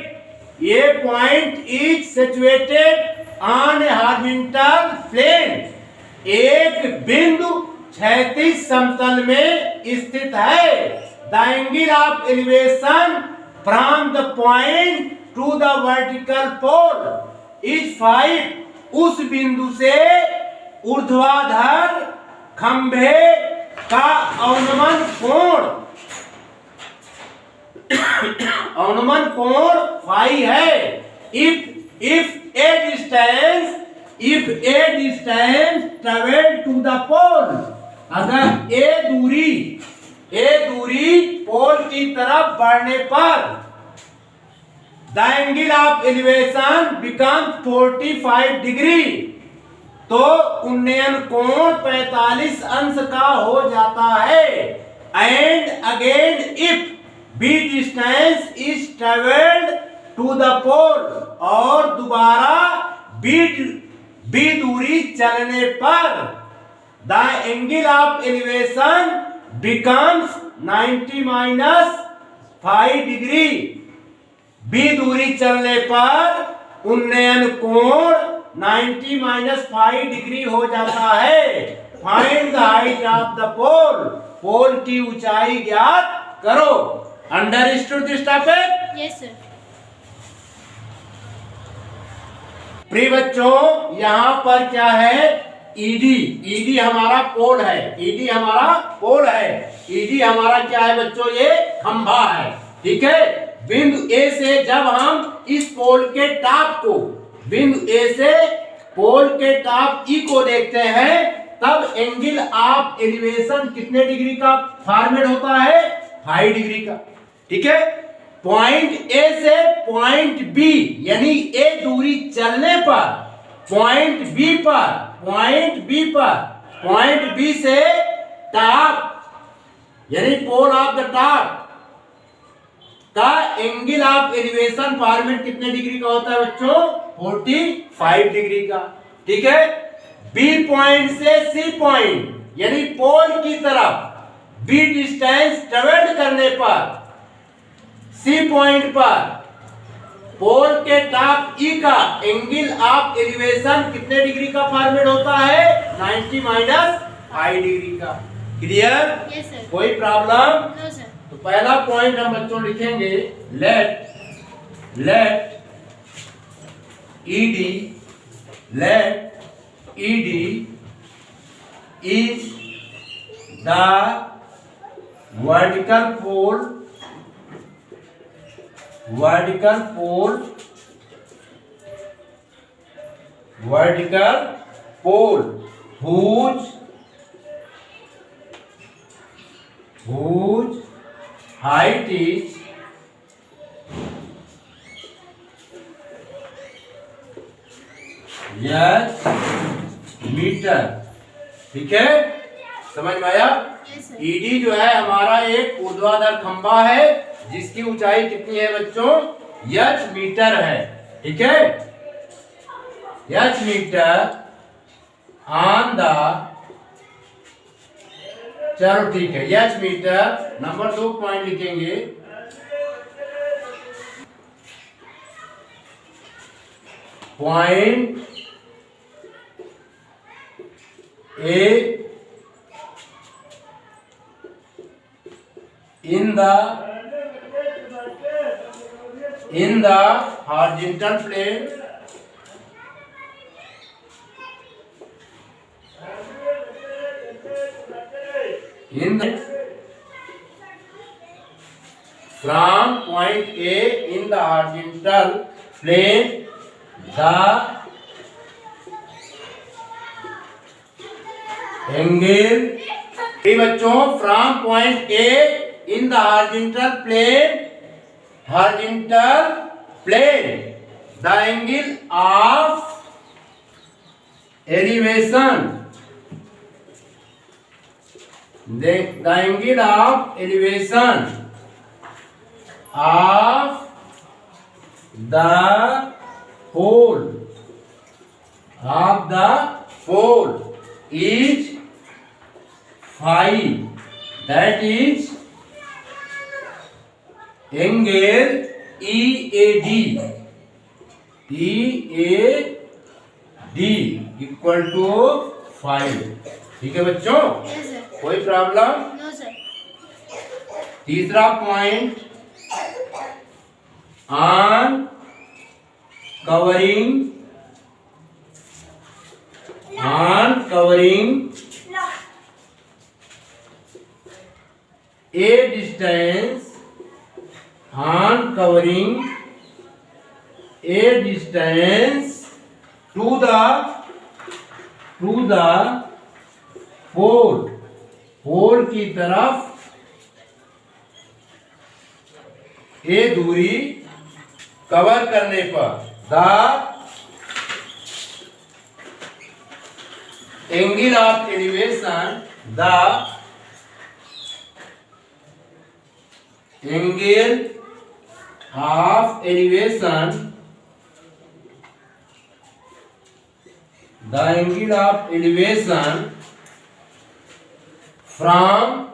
ये point is situated on a horizontal plane, एक बिंदु क्षैतिज समतल में स्थित है। The angle of elevation from the point to the vertical pole is 5। उस बिंदु से ऊर्ध्वाधर खंभे का अवनमन कोण 5 है। if a distance travel to the pole, अगर ए दूरी पोल की तरफ बढ़ने पर the angle of elevation becomes 45 degree, तो उन्नयन कोण 45 अंश का हो जाता है। And again if B distance is travelled to the pole, और दोबारा बी दूरी चलने पर the angle of elevation becomes 90 minus 5 degree. B दूरी चलने पर उन्नयन कोण 90 माइनस 5 डिग्री हो जाता है। Find the height of the pole, pole की ऊंचाई ज्ञात करो। Understood this topic? Yes sir. प्रिय बच्चों, यहाँ पर क्या है? ईडी हमारा पोल है, ईडी हमारा पोल है। ईडी हमारा क्या है बच्चों? ये खंभा है, ठीक है। बिंदु ए से जब हम इस पोल के टॉप को, बिंदु ए से पोल के टॉप ई को देखते हैं, तब एंगल ऑफ एलिवेशन कितने डिग्री का फॉर्मेट होता है? 5 डिग्री का, ठीक है। पॉइंट ए से पॉइंट बी, यानी ए दूरी चलने पर पॉइंट बी से टॉप, यानी पोल ऑफ द टॉप का एंगल ऑफ एलिवेशन फॉर्मेट कितने डिग्री का होता है बच्चों? 45 डिग्री का, ठीक है। बी पॉइंट से सी पॉइंट, यानी पोल की तरफ बी डिस्टेंस ट्रेवल करने पर सी पॉइंट पर पोल के टॉप ई का एंगल ऑफ एलिवेशन कितने डिग्री का फॉर्मेट होता है? 90 माइनस 5 डिग्री का। क्लियर? Yes sir. कोई प्रॉब्लम? No sir. तो पहला पॉइंट हम बच्चों लिखेंगे, let ED is the vertical pole whose height is metre, ठीक है। समझ में आया? Yes sir. ईडी जो है हमारा एक ऊर्ध्वाधर खंभा है, जिसकी ऊंचाई कितनी है बच्चों? h मीटर है, ठीक है। h मीटर ऑन द, चलो ठीक है, h मीटर। नंबर 2 पॉइंट लिखेंगे, point A in the horizontal plane, from point A in the horizontal plane, the angle, बच्चों, from point A in the horizontal plane, the angle of elevation, the angle of elevation of the pole is 5. That is angle EAD equal to 5. ठीक है बच्चों, Yes, sir. कोई problem? No, sir. तीसरा point, on covering a distance to the pole की तरफ a दूरी cover करने पर the angle of elevation from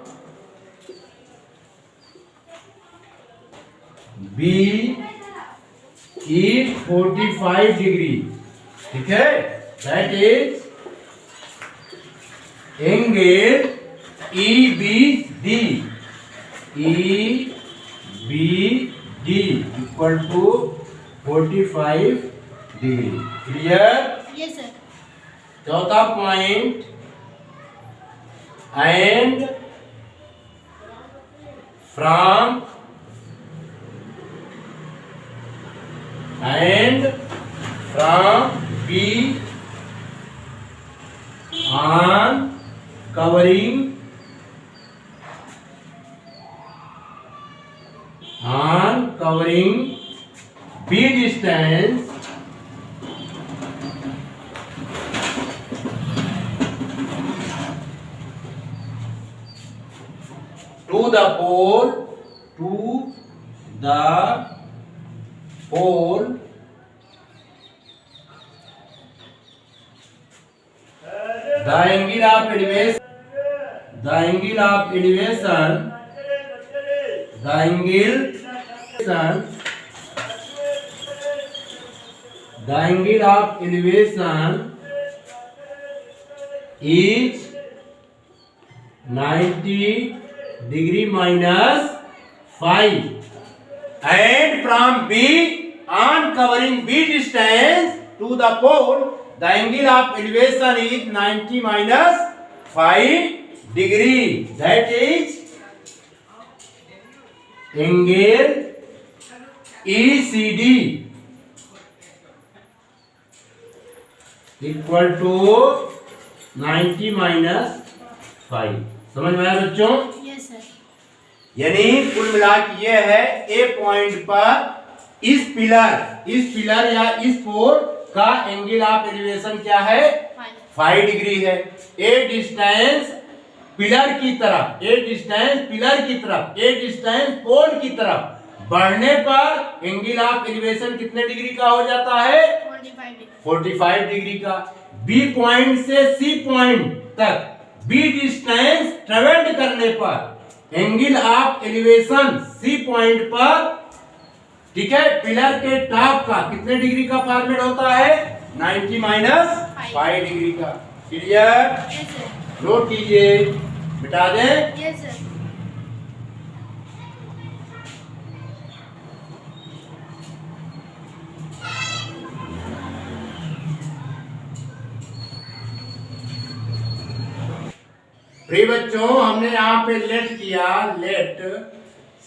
B is 45 degree. ठीक है, that is angle EBD equal to 45 degree. Clear? Yes, sir. चौथा point, and from B on covering B distance to the pole the angle of elevation is 90 degree minus 5, and from B on covering B distance to the pole the angle of elevation is 90 minus 5 degree. That is angle ECD equal to 90 minus 5. समझ में आया बच्चों? Yes, sir. यानी कुल मिला के ये है ए पॉइंट पर इस पिलर या इस पोल का एंगल ऑफ एलिवेशन क्या है? 5 डिग्री है. ए डिस्टेंस पिलर की तरफ, ए डिस्टेंस पोल की तरफ बढ़ने पर एंगल ऑफ एलिवेशन कितने डिग्री का हो जाता है? 45 डिग्री का. बी पॉइंट से सी पॉइंट तक बी डिस्टेंस ट्रेवल्ड करने पर angle of elevation C point पर, ठीक है, पिलर के टॉप का कितने डिग्री का फॉर्मेट होता है? 90 माइनस 5 डिग्री का. क्लियर? Yes, sir. नोट कीजिए, मिटा दें. Yes, sir. प्रिय बच्चों, हमने यहाँ पे लेट किया, let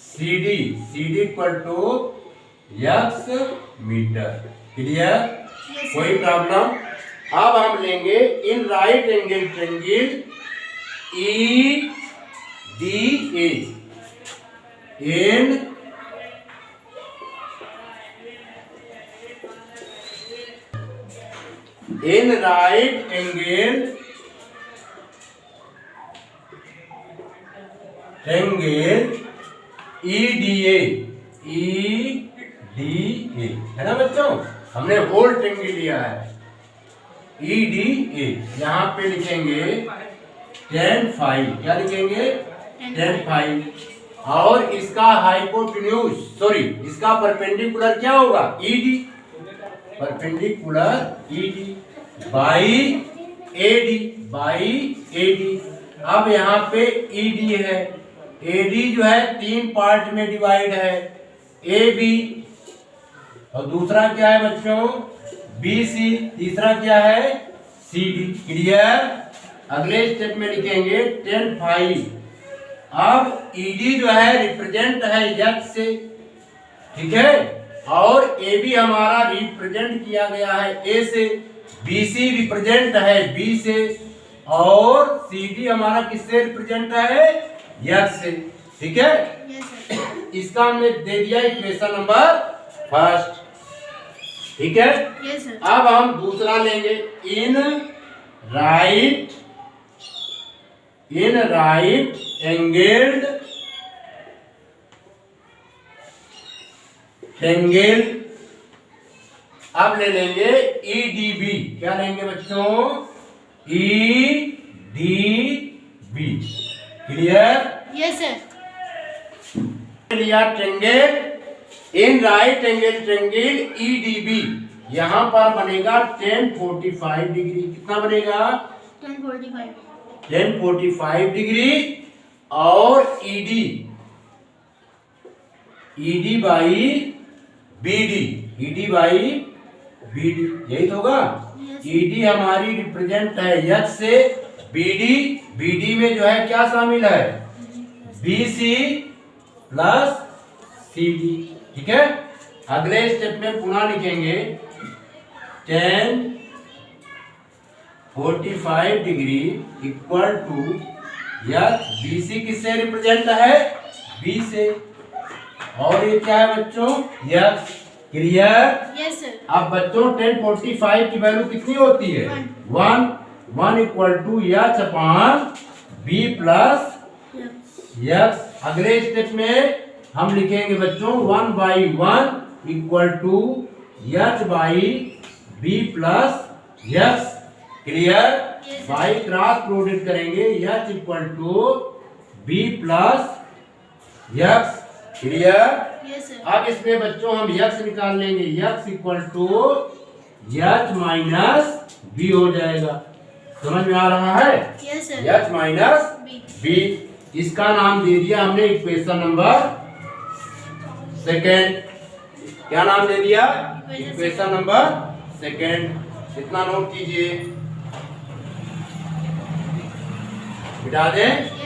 CD equal to x metre. Clear? Yes, sir. कोई प्रॉब्लम? अब हम लेंगे in right angle triangle EDA in right angle EDA EDA है ना बच्चों, हमने होल ट्रायंगल लिया है EDA। यहाँ पे लिखेंगे tan phi, क्या लिखेंगे tan phi, और इसका हाइपोटेन्यूज इसका परपेंडिकुलर क्या होगा ED, perpendicular ED by AD। अब यहाँ पे ED है, AD जो है 3 पार्ट में डिवाइड है, AB और दूसरा क्या है बच्चों BC, तीसरा क्या है CD। क्लियर। अगले स्टेप में लिखेंगे tan phi। अब ED जो है रिप्रेजेंट है X से, ठीक है, और AB हमारा रिप्रेजेंट किया गया है A से, BC रिप्रेजेंट है B से, और CD हमारा किससे रिप्रेजेंट है X से, ठीक है। Yes, sir. इसका हमने दे दिया इक्वेशन नंबर फर्स्ट, ठीक है। Yes, sir. अब हम दूसरा लेंगे इन राइट एंगल्ड ट्रायंगल। अब ले लेंगे EDB, क्या लेंगे बच्चों EDB। क्लियर। Yes, sir. लिया triangle in right angle triangle EDB, यहाँ पर बनेगा tan 45 डिग्री। कितना बनेगा 10:45. tan 45 डिग्री, और ED बाई BD यही तो होगा। Yes. ED हमारी रिप्रेजेंट है X से, BD में जो है क्या शामिल है BC प्लस CD, ठीक है। अगले स्टेप में पुनः लिखेंगे tan 45 degree equal to X, BC किससे रिप्रेजेंट है B से, और ये क्या है बच्चों X। क्लियर। Yes, sir. अब बच्चों tan 45 की वैल्यू कितनी होती है 1 equal to H upon B plus Yes. X। अगले स्टेप में हम लिखेंगे बच्चों 1/1 equal to H by B plus X। Clear. Yes, sir. By cross product करेंगे H equal to B plus X। Clear. Yes, sir. अब इसमें बच्चों हम X निकाल लेंगे, X equal to H minus B हो जाएगा। समझ में आ रहा है Yes, sir. H minus B. B। इसका नाम दे दिया हमने इक्वेशन नंबर सेकेंड। क्या नाम दे दिया इक्वेशन नंबर सेकेंड। इतना नोट कीजिए, मिटा दें। Yes, sir.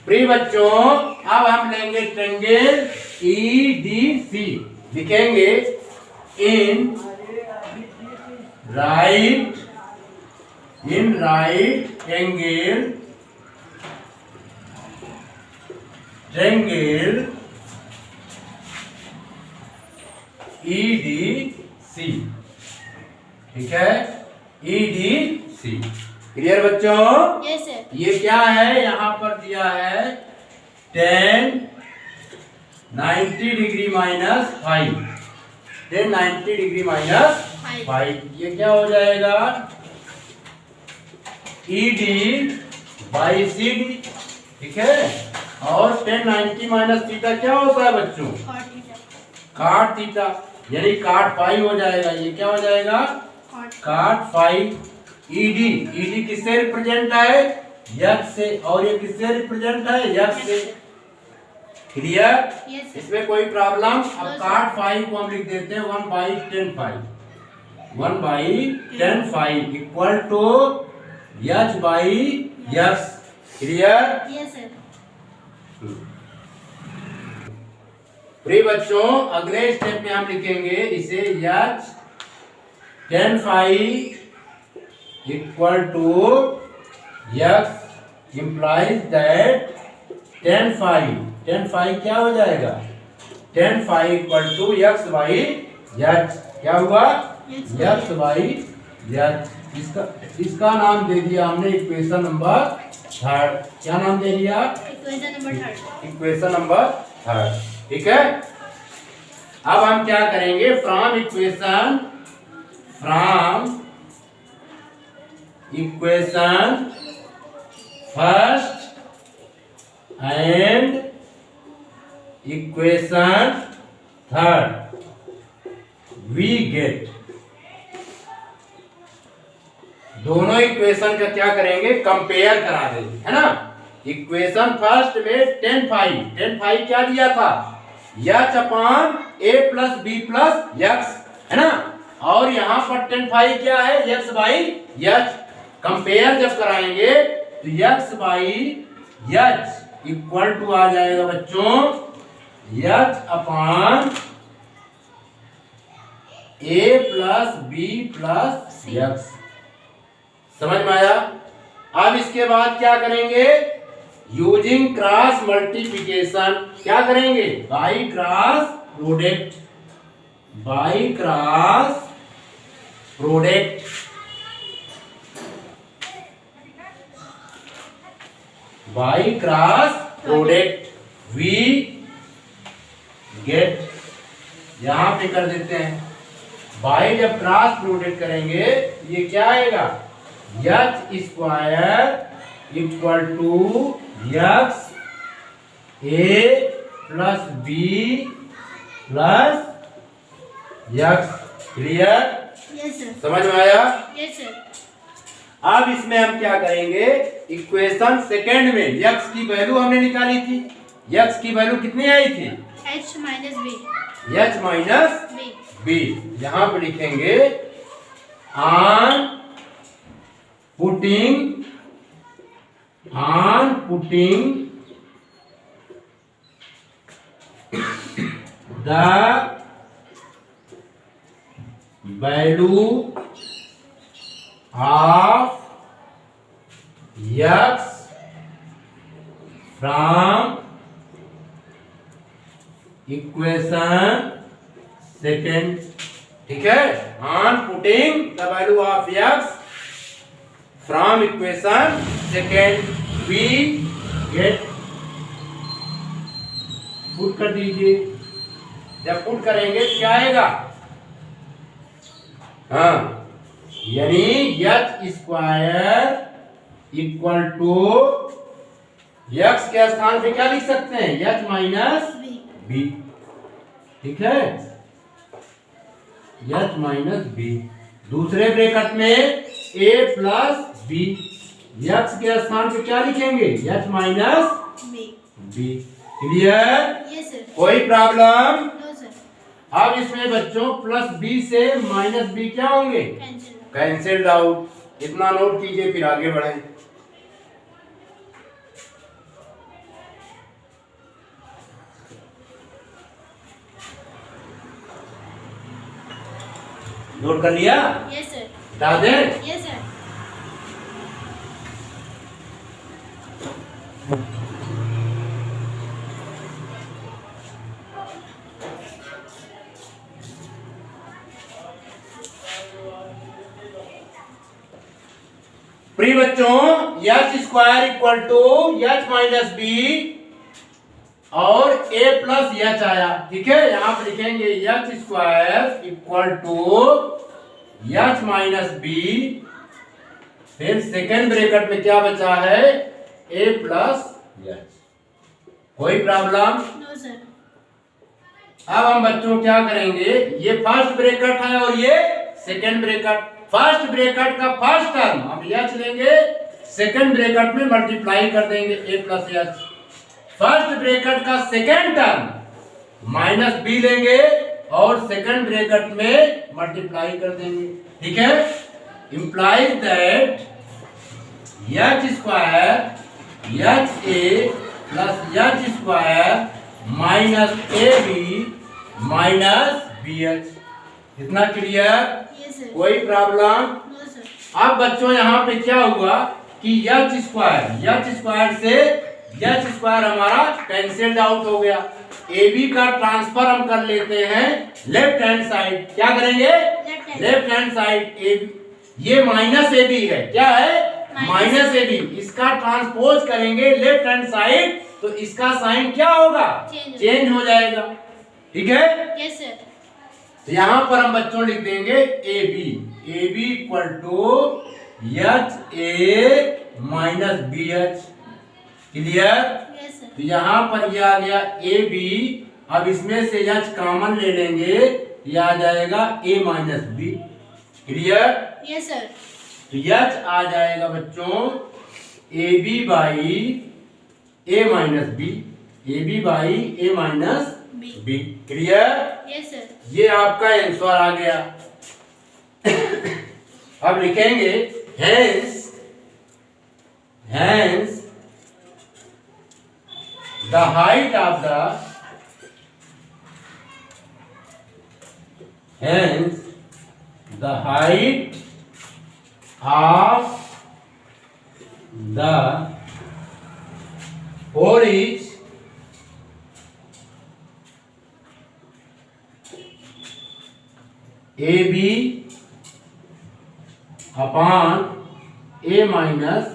प्रिय बच्चों, अब हम लेंगे ट्रायंगल EDC। लिखेंगे इन राइट एंगल ट्रायंगल EDC, ठीक है EDC। क्लियर बच्चों। Yes, sir. ये क्या है, यहाँ पर दिया है tan 90 degree minus 5, tan 90 degree minus 5, ये क्या हो जाएगा ED बाई CD, ठीक है। और tan 90 माइनस थीटा क्या होता है बच्चों Cot theta. काट थीटा, यानी काट पाई हो जाएगा। ये क्या हो जाएगा Cot. काट फाई। ED किससे रिप्रेजेंट है X से, और ये किससे रिप्रेजेंट है X से। क्लियर। Yes, sir. इसमें कोई प्रॉब्लम। अब No, sir. काट फाई को हम लिख देते हैं 1/10 phi equal to H by X। Clear. Yes, sir. प्रिय बच्चों, अगले स्टेप में हम लिखेंगे इसे H tan phi equal to X implies that tan phi क्या हो जाएगा tan phi equal to x by h। क्या हुआ? x by h। इसका नाम दे दिया हमने इक्वेशन नंबर थर्ड। क्या नाम दे दिया? Equation number third. Equation number third. ठीक है, अब हम क्या करेंगे? From equation first and equation third we get, दोनों इक्वेशन का क्या करेंगे? कंपेयर करा देंगे, है ना। इक्वेशन फर्स्ट में टेन फाइव क्या दिया था? h upon a plus B plus x, है ना। और यहाँ पर टेन फाइव क्या है? x by h। कंपेयर जब कराएंगे तो x by h equal to आ जाएगा बच्चों h upon a plus B plus x. समझ में आया? अब इसके बाद क्या करेंगे? Using cross multiplication. क्या करेंगे? By cross product, by cross product, by cross product we get. यहां पे कर देते हैं बाई, जब क्रॉस प्रोडक्ट करेंगे ये क्या आएगा? h square equal to x a plus B plus x। Clear? Yes sir. समझ में आया? Yes sir. अब इसमें हम क्या करेंगे? इक्वेशन सेकेंड में x की वैल्यू हमने निकाली थी। x की वैल्यू कितनी आई थी? h minus B. h minus B. b। यहां पे लिखेंगे on putting the value of x from equation second. ठीक है, on putting the value of x from equation second we get. Put कर दीजिए। जब पुट करेंगे क्या आएगा? हाँ, यानी h square equal to x के स्थान पे क्या लिख सकते हैं? h minus B. ठीक है, h माइनस बी। दूसरे ब्रैकेट में a प्लस बी। x के स्थान पे क्या लिखेंगे? h minus B. Clear? Yes sir. कोई प्रॉब्लम? No sir. अब इसमें बच्चों प्लस बी से माइनस बी क्या होंगे? कैंसिल। Cancelled out. इतना नोट कीजिए, फिर आगे बढ़ें। नोट कर लिया? Yes sir. बता दें? Yes sir. प्रिय बच्चों, h square equal to h minus B और a प्लस h आया। ठीक है, यहां पर लिखेंगे h square equal to h minus B, फिर सेकेंड ब्रैकेट में क्या बचा है? a plus h। कोई प्रॉब्लम? No sir. अब हम बच्चों क्या करेंगे? ये फर्स्ट ब्रैकेट है और ये सेकेंड ब्रैकेट। फर्स्ट ब्रैकेट का फर्स्ट टर्म हम h लेंगे, सेकेंड ब्रैकेट में मल्टीप्लाई कर देंगे a plus h। First bracket का सेकेंड टर्म माइनस b लेंगे और सेकेंड ब्रैकेट में मल्टीप्लाई कर देंगे। ठीक है, implies that h square h a plus h square minus a b minus b h। इतना क्लियर? Yes sir. कोई प्रॉब्लम? No sir. अब बच्चों यहाँ पे क्या हुआ कि h स्क्वायर से एच स्क्वायर हमारा कैंसिल्ड आउट हो गया। ए बी का ट्रांसफर हम कर लेते हैं लेफ्ट हैंड साइड। क्या करेंगे? Left hand side. ए ये माइनस ए बी है, क्या है? Minus A B. इसका ट्रांसपोज करेंगे लेफ्ट हैंड साइड तो इसका साइन क्या होगा? चेंज हो जाएगा। ठीक है? Yes sir. तो यहां पर हम बच्चों लिख देंगे A B equal to H A minus B H. Clear? Yes sir. तो यहाँ पर ये आ गया ए बी। अब इसमें से एच कॉमन ले लेंगे, ये आ जाएगा A minus B. Clear? Yes sir. तो एच आ जाएगा बच्चों A B by A minus B. A B by A minus B. Clear? Yes sir. ये आपका आंसर आ गया। अब लिखेंगे hence the height of the pole is AB upon A minus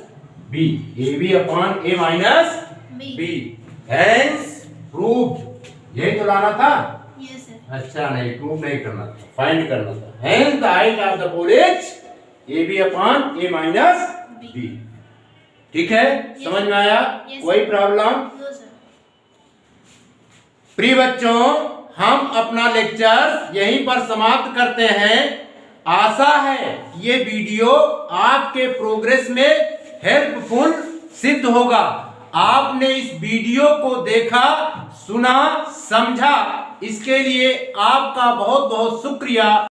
B। AB upon A minus B। Hence proved। यही तो लाना था। Yes sir. अच्छा, नहीं प्रूव नहीं करना था, फाइंड करना था। Hence the height of the pole is AB upon A minus B। ठीक है? समझ में आया? कोई प्रॉब्लम? No sir. प्रिय बच्चों, हम अपना लेक्चर यहीं पर समाप्त करते हैं। आशा है ये वीडियो आपके प्रोग्रेस में हेल्पफुल सिद्ध होगा। आपने इस वीडियो को देखा, सुना, समझा, इसके लिए आपका बहुत बहुत शुक्रिया।